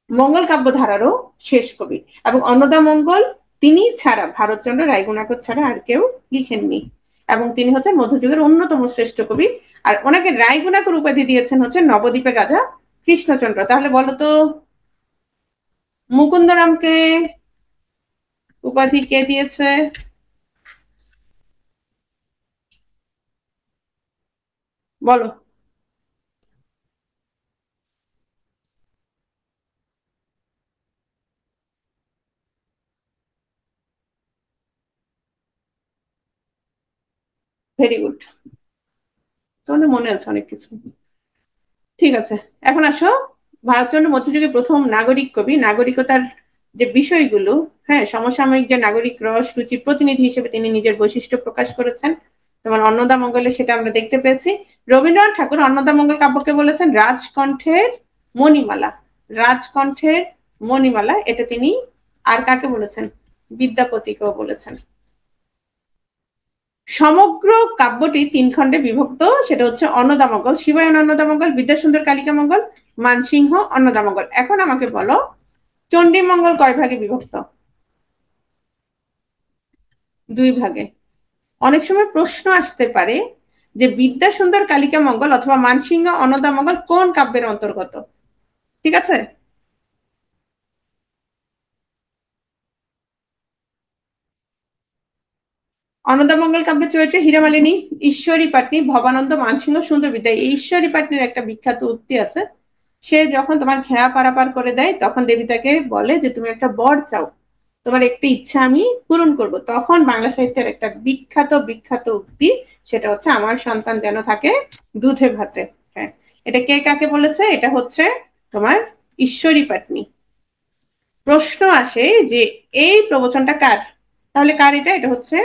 মঙ্গল কাব্য ধারারও শেষ কবি। এবং অন্নদা মঙ্গল তিনি ছাড়া, ভারতচন্দ্র রায়গুণাকর ছাড়া আর কেউ লিখেননি, এবং তিনি হচ্ছেন মধ্যযুগের অন্যতম শ্রেষ্ঠ কবি। আর ওনাকে রায়গুণাকর উপাধি দিয়েছেন হচ্ছে নবদ্বীপের রাজা কৃষ্ণচন্দ্র। তাহলে বলো তো, মুকুন্দরামকে উপাধি কে দিয়েছে? বলো। ভেরি গুড, তোমাদের মনে আছে অনেক কিছু। ঠিক আছে, এখন আসো ভারতচন্দ্র মধ্যযুগের প্রথম নাগরিক কবি। নাগরিকতার যে বিষয়গুলো, হ্যাঁ, সমসাময়িক যে নাগরিক রস রুচি প্রতিনিধি হিসেবে তিনি নিজের বৈশিষ্ট্য প্রকাশ করেছেন। তোমার অন্নদামঙ্গলে সেটা আমরা দেখতে পেয়েছি। রবীন্দ্রনাথ ঠাকুর অন্নদামঙ্গল কাব্যকে বলেছেন রাজকণ্ঠের মণিমালা। রাজকণ্ঠের মণিমালা, এটা তিনি আর কাকে বলেছেন? বিদ্যাপতিকেও বলেছেন। সমগ্র কাব্যটি 3 খণ্ডে বিভক্ত, সেটা হচ্ছে অন্নদামঙ্গল, শিবায়ন অন্নদামঙ্গল, বিদ্যাসুন্দর কালিকামঙ্গল, মানসিংহ অন্নদামঙ্গল। এখন আমাকে বলো চণ্ডীমঙ্গল কয় ভাগে বিভক্ত? 2 ভাগে। অনেক সময় প্রশ্ন আসতে পারে যে বিদ্যাসুন্দর কালিকামঙ্গল অথবা মানসিংহ অন্নদামঙ্গল কোন কাব্যের অন্তর্গত? ঠিক আছে, অন্নদামঙ্গল কাব্যের চরিত্রে হীরামালিনী, ঈশ্বরী পাটনি, ভবানন্দ, মানসিংহ, সুন্দর বিদ্যা। এই ঈশ্বরী পাটনির একটা বিখ্যাত উক্তি আছে, সে যখন তোমার খেয়া পারাপার করে দেয় তখন দেবী তাকে বলে যে তুমি একটা বর চাও, তোমার একটা ইচ্ছা আমি পূরণ করব। তখন বাংলা সাহিত্যের একটা বিখ্যাত বিখ্যাত উক্তি, সেটা হচ্ছে আমার সন্তান যেন থাকে দুধে ভাতে। হ্যাঁ, এটা কে কাকে বলেছে? এটা হচ্ছে তোমার ঈশ্বরী পাটনি। প্রশ্ন আসে যে এই প্রবচনটা কার? তাহলে কার এটা? এটা হচ্ছে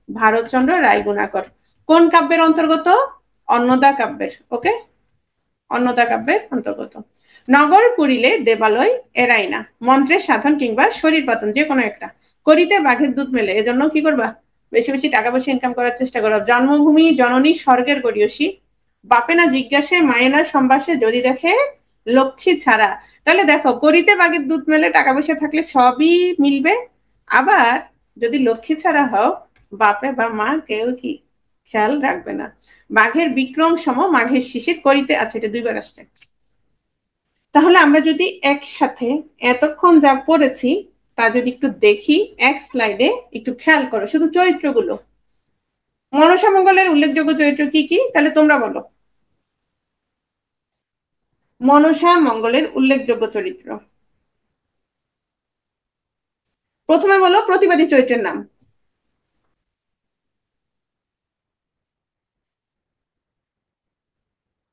ভারতচন্দ্র রায়গুণাকর। কোন কাব্যের অন্তর্গত? অন্নদা কাব্যের। ওকে, অন্নদা কাব্যের অন্তর্গত। নগর পুরিলে দেবালয় এরাই না, মন্ত্রের সাধন কিংবা শরীর পাতন, যে কোনো একটা। করিতে বাঘের দুধ মেলে, এজন্য কি করবা? বেশি বেশি টাকা পয়সা ইনকাম করার চেষ্টা করো। জন্মভূমি জননী স্বর্গের গরিয়সী, বাপে না জিজ্ঞাসে মায়ে না সম্বাসে, যদি দেখে লক্ষ্মী ছাড়া। তাহলে দেখো, করিতে বাঘের দুধ মেলে, টাকা পয়সা থাকলে সবই মিলবে। আবার যদি লক্ষ্মী ছাড়া হও, বাপে বা মা কেউ কি খেয়াল রাখবে না। বাঘের বিক্রম সম মাঘের শিশির করিতে, আচ্ছা এটা 2 বার আসছে। তাহলে আমরা যদি একসাথে এতক্ষণ যা পড়েছি তা যদি একটু দেখি, এক স্লাইডে একটু খেয়াল করো শুধু চরিত্রগুলো। মনসা মঙ্গলের উল্লেখযোগ্য চরিত্র কি কি? তাহলে তোমরা বলো। মনসা মঙ্গলের উল্লেখযোগ্য চরিত্র, প্রথমে বলো প্রতিবাদী চরিত্রের নাম।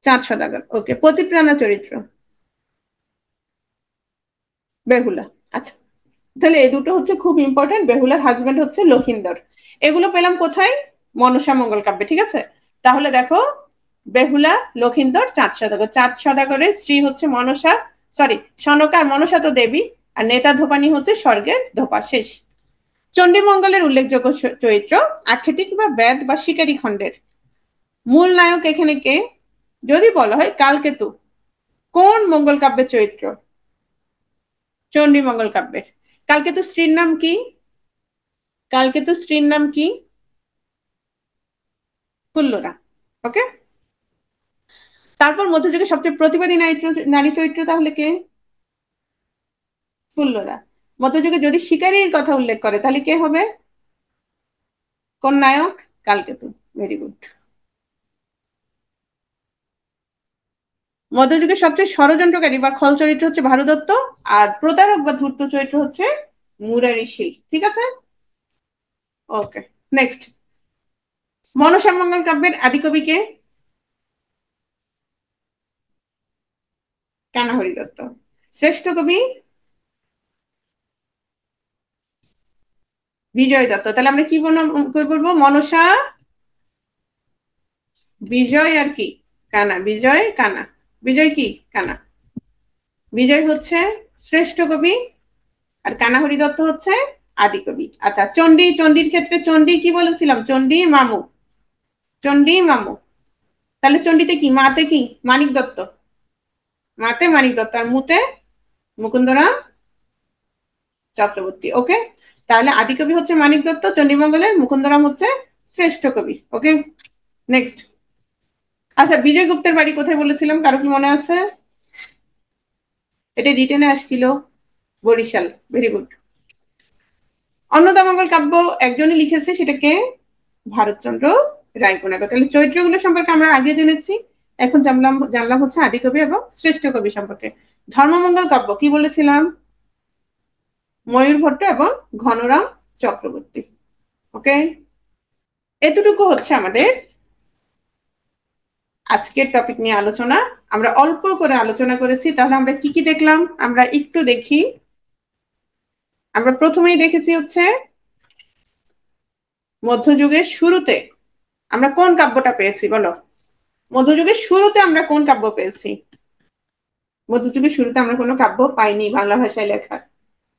চাঁদ সদাগর। ওকে, পতিপ্রাণা চরিত্র বেহুলা। আচ্ছা, তাহলে এই দুটো হচ্ছে খুব ইম্পর্টেন্ট। বেহুলার হাজবেন্ড হচ্ছে লক্ষিন্দর। এগুলো পেলাম কোথায়? মনসা মঙ্গল কাব্যে। ঠিক আছে, তাহলে দেখো, বেহুলা, লক্ষিন্দর, চাঁদ সদাগর। চাঁদ সদাগরের স্ত্রী হচ্ছে মনসা, সরি সনকা, আর মনসা তো দেবী, আর নেতা ধোপানি হচ্ছে স্বর্গের ধোপা। শেষ। চণ্ডীমঙ্গলের উল্লেখযোগ্য চরিত্র আখ্যাতিক বা বেদ বা শিকারী খণ্ডের। মূল নায়ক এখানে কে? যদি বলা হয় কালকেতু, কোন মঙ্গল কাব্যের চরিত্র? চণ্ডীমঙ্গল কাব্যের। কালকেতু স্ত্রীর নাম কি? কালকেতু স্ত্রীর নাম কি? ফুল্লরা। ওকে, তারপর মধ্যযুগের সবচেয়ে প্রতিবাদী নারী চরিত্র তাহলে কে? ফুল্লরা। মধ্যযুগে যদি শিকারীর কথা উল্লেখ করে তাহলে কে হবে? কোন নায়ক? কালকেতু। Very good. মধ্যযুগের সবচেয়ে ষড়যন্ত্রকারী বা খল চরিত্র হচ্ছে ভানুদত্ত, আর প্রতারক বা ধূর্ত চরিত্র হচ্ছে মুরারি শীল। ঠিক আছে, ওকে। নেক্সট, মনসা মঙ্গল কাব্যের আদিকবি কে? কানাহরি দত্ত। শ্রেষ্ঠ কবি? বিজয় দত্ত। তাহলে আমরা কি বলবো? মনসা, বিজয়, আর কি কানা। বিজয় কানা। বিজয় কি কানা। বিজয় হচ্ছে শ্রেষ্ঠ কবি, আর কানাহরি দত্ত হচ্ছে আদি কবি। আচ্ছা, চণ্ডী, চণ্ডীর ক্ষেত্রে চণ্ডী কি বলেছিলাম? চণ্ডী মামু। চণ্ডী মামু। তাহলে চণ্ডীতে কি? মাতে কি? মানিক দত্ত। মাতে মানিক দত্ত, আর মুতে মুকুন্দরাম চক্রবর্তী। ওকে, তাহলে আদি কবি হচ্ছে মানিক দত্ত, চণ্ডীমঙ্গলের মুকুন্দরাম হচ্ছে শ্রেষ্ঠ কবি। ওকে, নেক্সট। আচ্ছা, বিজয় গুপ্তের বাড়ি কোথায় বলেছিলাম? কারো কি মনে আছে? এটা রিটেনে আসছিল, বরিশাল। Very good. অন্নদামঙ্গল কাব্য একজনই লিখেছে, সেটাকে ভারতচন্দ্র রায়গুণাকর। তাহলে চরিত্রগুলো সম্পর্কে আমরা আগে জেনেছি, এখন জানলাম জানলাম হচ্ছে আদিকবি এবং শ্রেষ্ঠ কবি সম্পর্কে। ধর্মমঙ্গল কাব্য কি বলেছিলাম? ময়ূর ভট্ট এবং ঘনরাম চক্রবর্তী। ওকে, এতটুকু হচ্ছে আমাদের আজকের টপিক নিয়ে আলোচনা আমরা অল্প করে আলোচনা করেছি। তাহলে আমরা কি কি দেখলাম আমরা একটু দেখি। আমরা প্রথমেই দেখেছি হচ্ছে মধ্যযুগের শুরুতে আমরা কোন কাব্যটা পেয়েছি বলো। মধ্যযুগের শুরুতে আমরা কোন কাব্য পেয়েছি? মধ্যযুগের শুরুতে আমরা কোনো কাব্য পাইনি বাংলা ভাষায় লেখা।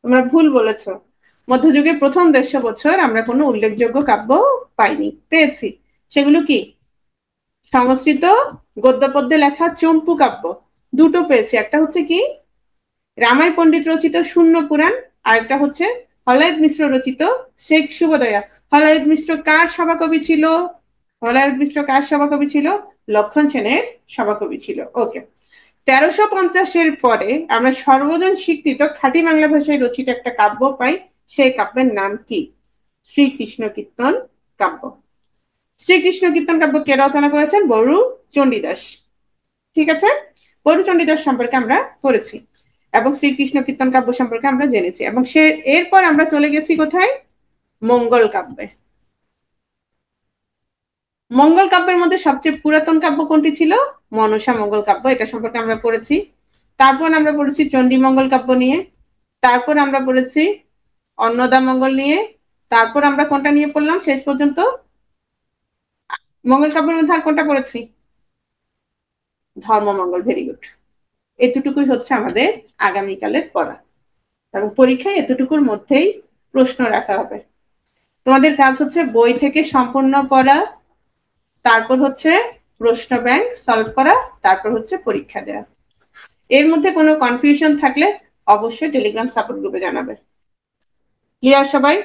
তোমরা ভুল বলেছো। মধ্যযুগের প্রথম 150 বছর আমরা কোনো উল্লেখযোগ্য কাব্য পাইনি, পেয়েছি। সেগুলো কি? সংস্কৃত গদ্য পদ্যে লেখা চম্পু কাব্য দুটো পেয়েছি। একটা হচ্ছে কি রামায় পণ্ডিত রচিত শূন্য পুরাণ, আর একটা হচ্ছে হলায়ত মিশ্র রচিত শেখ শুভদয়া। হলায়ত মিশ্র কার সভাকবি ছিল? হলায়ত মিশ্র কার সভাকবি ছিল? লক্ষণ সেনের সভাকবি ছিল। ওকে। 1350-এর পরে আমরা সর্বজন স্বীকৃত খাঁটি বাংলা ভাষায় রচিত একটা কাব্য পাই। সেই কাব্যের নাম কি? শ্রীকৃষ্ণ কীর্তন কাব্য। শ্রীকৃষ্ণ কীর্তন কাব্য কে রচনা করেছেন? বড়ু চণ্ডীদাস। ঠিক আছে, বড়ু চণ্ডীদাস সম্পর্কে আমরা পড়েছি এবং শ্রীকৃষ্ণ কীর্তন কাব্য সম্পর্কে আমরা জেনেছি। এবং সে এরপর আমরা চলে গেছি কোথায়? মঙ্গল কাব্যে। মঙ্গল কাব্যের মধ্যে সবচেয়ে পুরাতন কাব্য কোনটি ছিল? মনসা মঙ্গল কাব্য। এটা সম্পর্কে আমরা পড়েছি। তারপর আমরা পড়েছি চণ্ডী মঙ্গল কাব্য নিয়ে। তারপর আমরা পড়েছি অন্নদা মঙ্গল নিয়ে। তারপর আমরা কোনটা নিয়ে পড়লাম শেষ পর্যন্ত? মঙ্গল কাব্যের মধ্যে আর কোনটা পড়েছি? ধর্মমঙ্গল। Very good. এতটুকুই হচ্ছে আমাদের আগামীকালের পড়া এবং পরীক্ষায় এতটুকুর মধ্যেই প্রশ্ন রাখা হবে। তোমাদের কাজ হচ্ছে বই থেকে সম্পূর্ণ পড়া, তারপর হচ্ছে প্রশ্ন ব্যাংক সলভ করা, তারপর হচ্ছে পরীক্ষা দেওয়া। এর মধ্যে কোনো কনফিউশন থাকলে অবশ্যই টেলিগ্রাম সাপোর্ট গ্রুপে জানাবে। ক্লিয়ার সবাই?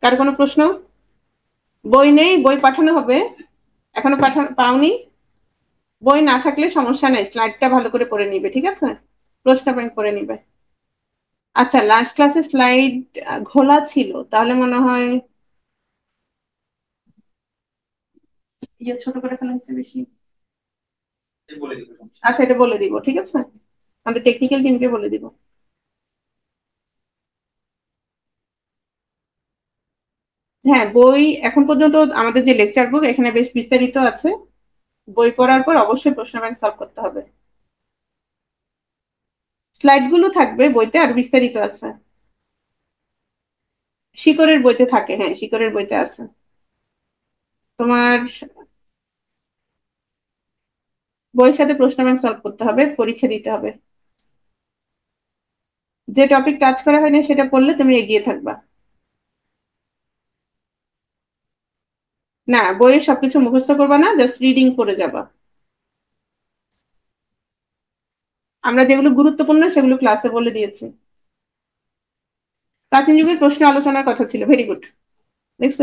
কার কোনো প্রশ্ন? বই নেই? বই পাঠানো হবে। এখনো পাওনি? বই না থাকলে সমস্যা নেই, স্লাইডটা ভালো করে পড়ে নিবে। ঠিক আছে, প্রশ্ন ব্যাংক পড়ে নিবে। আচ্ছা, লাস্ট ক্লাসে স্লাইড ঘোলা ছিল, তাহলে মনে হয় ছোট করে ফেলা হয়েছে বেশি। আচ্ছা, এটা বলে দিব। ঠিক আছে, আমাদের টেকনিক্যাল টিমকে বলে দিব। হ্যাঁ, বই এখন পর্যন্ত আমাদের যে লেকচার বুক এখানে বেশ বিস্তারিত আছে। বই পড়ার পর অবশ্যই প্রশ্ন ব্যাংক সলভ করতে হবে। স্লাইড গুলো থাকবে বইতে, আর বিস্তারিত আছে। শিকরের বইতে থাকে, হ্যাঁ শিকরের বইতে আছে। তোমার বইয়ের সাথে প্রশ্ন ব্যাংক সলভ করতে হবে, পরীক্ষা দিতে হবে। যে টপিক টাচ করা হয়নি সেটা পড়লে তুমি এগিয়ে থাকবা। না, বইয়ের সবকিছু মুখস্থ করবা না, জাস্ট রিডিং করে যাবা। আমরা যেগুলো গুরুত্বপূর্ণ সেগুলো ক্লাসে বলে দিয়েছি। প্রাচীন যুগের প্রশ্ন আলোচনার কথা ছিল। Very good. দেখছো,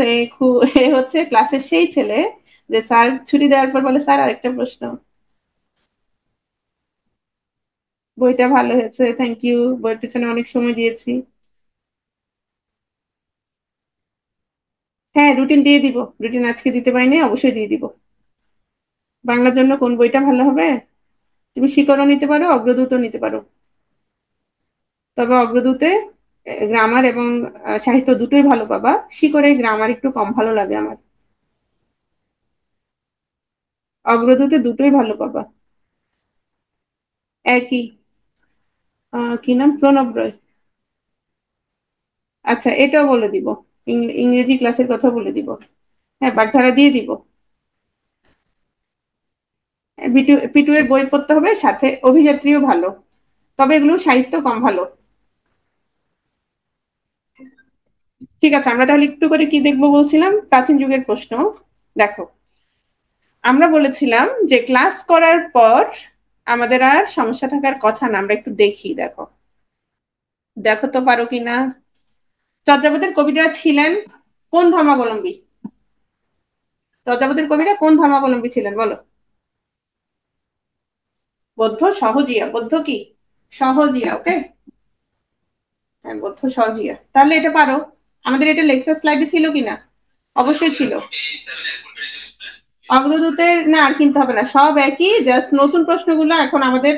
এ হচ্ছে ক্লাসের সেই ছেলে যে স্যার ছুটি দেওয়ার পর বলে স্যার আরেকটা প্রশ্ন। বইটা ভালো হয়েছে, থ্যাংক ইউ। বইয়ের পিছনে অনেক সময় দিয়েছি। হ্যাঁ, রুটিন দিয়ে দিব। রুটিন আজকে দিতে পারিনি, অবশ্যই দিয়ে দিব। বাংলার জন্য কোন বইটা ভালো হবে? তুমি শিকরও নিতে পারো, অগ্রদূতও নিতে পারো। তবে অগ্রদূতে গ্রামার এবং সাহিত্য দুটোই ভালো পাবা। শিকরে গ্রামার একটু কম ভালো লাগে আমার। অগ্রদূতে দুটোই ভালো পাবা। একই। কি নাম? প্রণব রয়। আচ্ছা, এটাও বলে দিব। ইংরেজি ক্লাসের কথা বলে দিব। হ্যাঁ, বাগধারা দিয়ে দিব। পিটু এর বই পড়তে হবে, সাথে অভিযাত্রীও ভালো। তবে এগুলো সাহিত্য কম ভালো। ঠিক আছে, আমরা তাহলে একটু করে কি দেখবো বলছিলাম? প্রাচীন যুগের প্রশ্ন। দেখো, আমরা বলেছিলাম যে ক্লাস করার পর আমাদের আর সমস্যা থাকার কথা না। আমরা একটু দেখি, দেখো দেখো তো পারো কিনা। চর্যাপদের কবিরা ছিলেন কোন ধর্মাবলম্বী? চর্যাপদের কবিরা কোন ধর্মাবলম্বী ছিলেন বলো? বৌদ্ধ সহজিয়া। বৌদ্ধ কি? সহজিয়া। ওকে, হ্যাঁ বৌদ্ধ সহজিয়া। তাহলে এটা পারো। আমাদের এটা লেকচার স্লাইডে ছিল কিনা? অবশ্যই ছিল। অগ্রদূতের না আর কিনতে হবে না, সব একই, জাস্ট নতুন প্রশ্নগুলো এখন আমাদের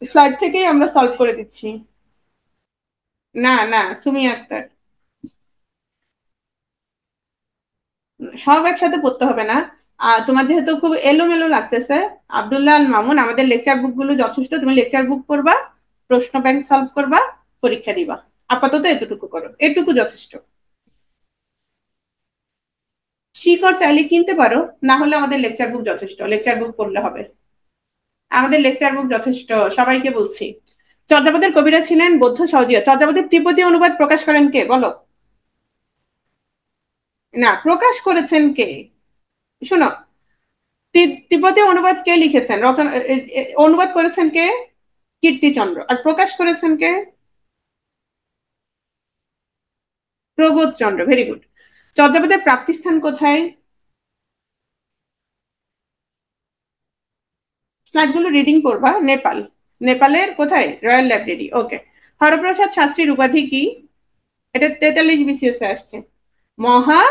স্লাইড থেকেই আমরা সলভ করে দিচ্ছি। না না, সুমি আক্তার। সব একসাথে পড়তে হবে না। তোমার যেহেতু খুব এলোমেলো লাগতেছে, আব্দুল্লাহ আল মামুন, আমাদের লেকচার বুক গুলো যথেষ্ট, তুমি লেকচার বুক পড়বা, প্রশ্ন ব্যাংক সলভ করবা, পরীক্ষা দিবা। আপাতত এতটুকু করো, এটুকু যথেষ্ট। শিকড় চাইলে কিনতে পারো, না হলে আমাদের লেকচার বুক যথেষ্ট, লেকচার বুক পড়লে হবে। আমাদের লেকচার বুক যথেষ্ট, সবাইকে বলছি। চর্যাপদের কবিরা ছিলেন বৌদ্ধ সহজিয়া। চর্যাপদের তিব্বতী অনুবাদ প্রকাশ করেন কে, বলো? না, প্রকাশ করেছেন কে? শোনো, তিব্বতী অনুবাদ কে লিখেছেন, রচনা অনুবাদ করেছেন কে? কীর্তিচন্দ্র। আর প্রকাশ করেছেন কে? প্রবোধ চন্দ্র। Very good. চর্যাপদের প্রাপ্তিস্থান কোথায়? স্লাইডগুলো রিডিং করবা। নেপাল। নেপালের কোথায়? Royal library. ওকে। হরপ্রসাদ শাস্ত্রীর উপাধি কি? এটা 43 বিসিএস এ আসছে। মহা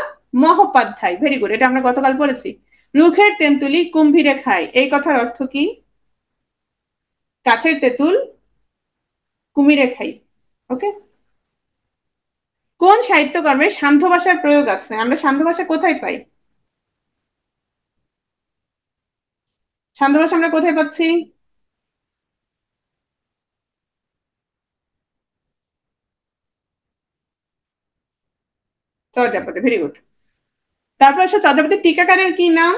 মহোপাধ্যায়। ভেরি গুড, এটা আমরা গতকাল পড়েছি। রুখের তেন্তুলি কুম্ভীরে খায়, এই কথার অর্থ কি? গাছের তেঁতুল কুমিরে খাই। ওকে। কোন সাহিত্যকর্মে সান্ধ্য ভাষার প্রয়োগ আছে? আমরা সান্ধ্য ভাষা কোথায় পাই? সান্ধ্য ভাষা আমরা কোথায় পাচ্ছি? চর্যাপদে। Very good. তারপর আসলে চর্যাপদের টিকাকারের কি নাম?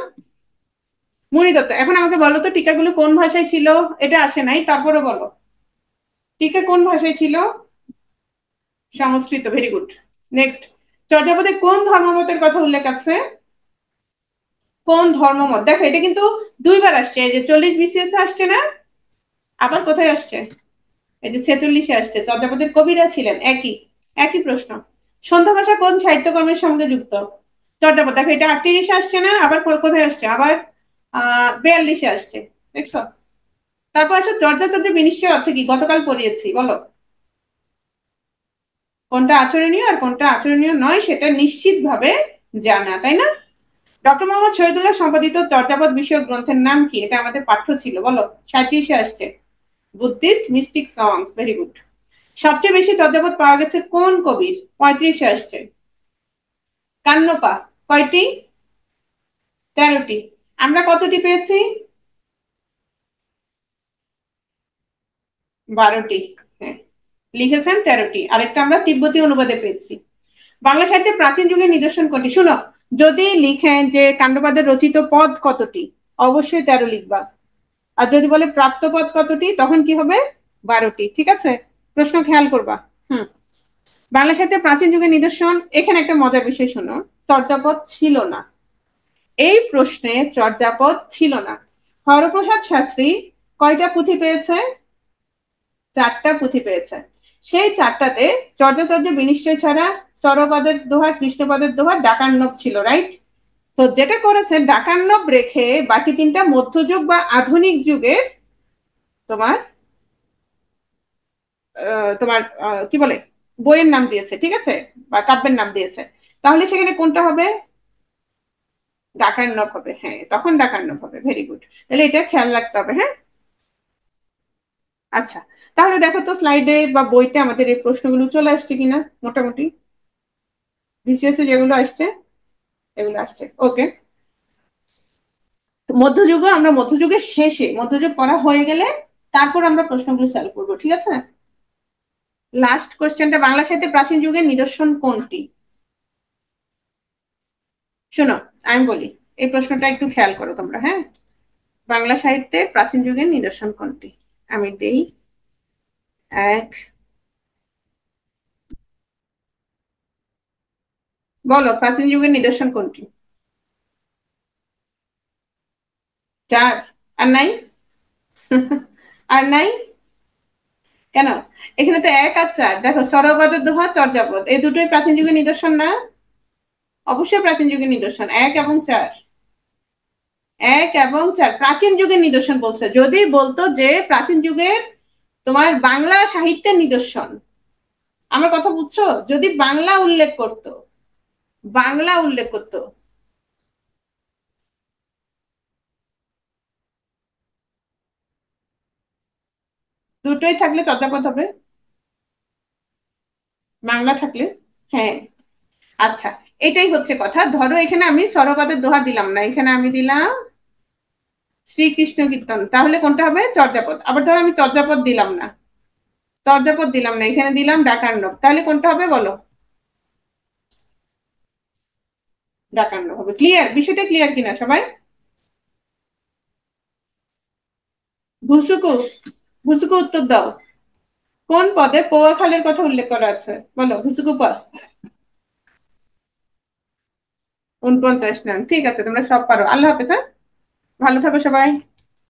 মুনি দত্ত। এখন আমাকে বলো তো টিকাগুলো কোন ভাষায় ছিল? এটা আসে নাই, তারপরে বলো। টিকা কোন ভাষায় ছিল? সংস্কৃত। Very good. নেক্সট। চর্যাপদে কোন ধর্মমতের কথা উল্লেখ আছে? কোন ধর্মমত? দেখো এটা কিন্তু দুইবার আসছে, এই যে 40 বিসিএস আসছে না, আবার কোথায় আসছে? এই যে 46-এ আসছে। চর্যাপদের কবিরা ছিলেন একই, একই প্রশ্ন। সন্ধ্যা ভাষা কোন সাহিত্যকর্মের সঙ্গে যুক্ত? চর্যাপদ। দেখো এটা 38-এ আসছে না, আবার কোথায় আসছে? আবার 42-এ আসছে। দেখছো? তারপর আসো চর্যাচর্য বিনিশ্চয় অর্থ কি, গতকাল পড়িয়েছি, বলো। কোনটা আচরণীয় আর কোনটা আচরণীয় নয় সেটা নিশ্চিতভাবে জানা, তাই না? ডক্টর মোহাম্মদ শহীদুল্লাহ সম্পাদিত চর্যাপদ বিষয়ক গ্রন্থের নাম কি? এটা আমাদের পাঠ্য ছিল, বলো। 37-এ আসছে। Buddhist mystic songs. Very good. সবচেয়ে বেশি চর্যাপদ পাওয়া গেছে কোন কবির? 35-এ আসছে। কান্নপা। কয়টি? 13টি। আমরা কতটি পেয়েছি? 12টি। হ্যাঁ, লিখেছেন 13টি, আরেকটা আমরা তিব্বতী অনুবাদে পেয়েছি। বাংলা সাহিত্যে প্রাচীন যুগের নিদর্শন কোনটি? শুনো, যদি লিখেন যে কাণ্ডবাদের রচিত পদ কতটি, অবশ্যই 13 লিখবা। আর যদি বলে প্রাপ্ত পদ কতটি, তখন কি হবে? 12টি। ঠিক আছে, প্রশ্ন খেয়াল করবা। হুম। বাংলা সাহিত্যে প্রাচীন যুগের নিদর্শন, এখানে একটা মজার বিষয় শোনো। চর্যাপদ ছিল না, এই প্রশ্নে চর্যাপদ ছিল না। হরপ্রসাদ শাস্ত্রী কয়টা পুঁথি পেয়েছে? 4টা পুঁথি পেয়েছে। সেই 4টাতে চর্যাচর্য বিনিশ্চয় ছাড়া সরপদের দোহা, কৃষ্ণপদের দোহা, ডাকার্ণব ছিল, রাইট? তো যেটা করেছে, ডাকার্ণব রেখে বাকি 3টা মধ্যযুগ বা আধুনিক যুগের তোমার তোমার কি বলে বইয়ের নাম দিয়েছে, ঠিক আছে, বা কাব্যের নাম দিয়েছে। তাহলে সেখানে কোনটা হবে? ডাকার্ণব হবে। হ্যাঁ, তখন ডাকার্ণব হবে। Very good. তাহলে এটা খেয়াল রাখতে হবে, হ্যাঁ। আচ্ছা, তাহলে দেখো তো স্লাইডে বা বইতে আমাদের এই প্রশ্নগুলো চলে আসছে কিনা, মোটামুটি বিসিএস এ যেগুলো আসছে এগুলো আসছে। ওকে। মধ্যযুগে, আমরা মধ্যযুগের শেষে, মধ্যযুগ পড়া হয়ে গেলে তারপর আমরা প্রশ্নগুলো সলভ করবো, ঠিক আছে? লাস্ট কোশ্চেনটা, বাংলা সাহিত্যে প্রাচীন যুগের নিদর্শন কোনটি? শোনো, আমি বলি, এই প্রশ্নটা একটু খেয়াল করো তোমরা, হ্যাঁ। বাংলা সাহিত্যে প্রাচীন যুগের নিদর্শন কোনটি? আমি দেই 1। বলো, প্রাচীন যুগের নিদর্শন কোনটি? 4? আর নাই? আর নাই? কেন? এখানে তো 1 আর 4, দেখো সরবদের দোহা, চর্যাপদ, এই দুটোই প্রাচীন যুগের নিদর্শন না? অবশ্যই প্রাচীন যুগের নিদর্শন, 1 এবং 4। 1 এবং 4 প্রাচীন যুগের নিদর্শন বলছে। যদি বলতো যে প্রাচীন যুগের তোমার বাংলা সাহিত্যের নিদর্শন, আমার কথা বুঝছো, যদি বাংলা উল্লেখ করতো, বাংলা উল্লেখ করতো। দুটোই থাকলে চর্যাপদ হবে, বাংলা থাকলে। হ্যাঁ। আচ্ছা, এটাই হচ্ছে কথা। ধরো এখানে আমি সরবাদের দোহা দিলাম না, এখানে আমি দিলাম শ্রীকৃষ্ণ কীর্তন, তাহলে কোনটা হবে? চর্যাপদ। আবার ধরো আমি চর্যাপদ দিলাম না, চর্যাপদ দিলাম না, এখানে দিলাম ডাকার্ণব, তাহলে কোনটা হবে বলো? ডাকার্ণব হবে। ক্লিয়ার? বিষয়টা ক্লিয়ার কিনা সবাই? ভুসুকু, ভুসুকু উত্তর দাও। কোন পদে পৌয়া খালের কথা উল্লেখ করা আছে বলো? ভুসুকু পদ 49 নং। ঠিক আছে, তোমরা সব পারো। আল্লাহ হাফেজ, হ্যাঁ, ভালো থাকো সবাই।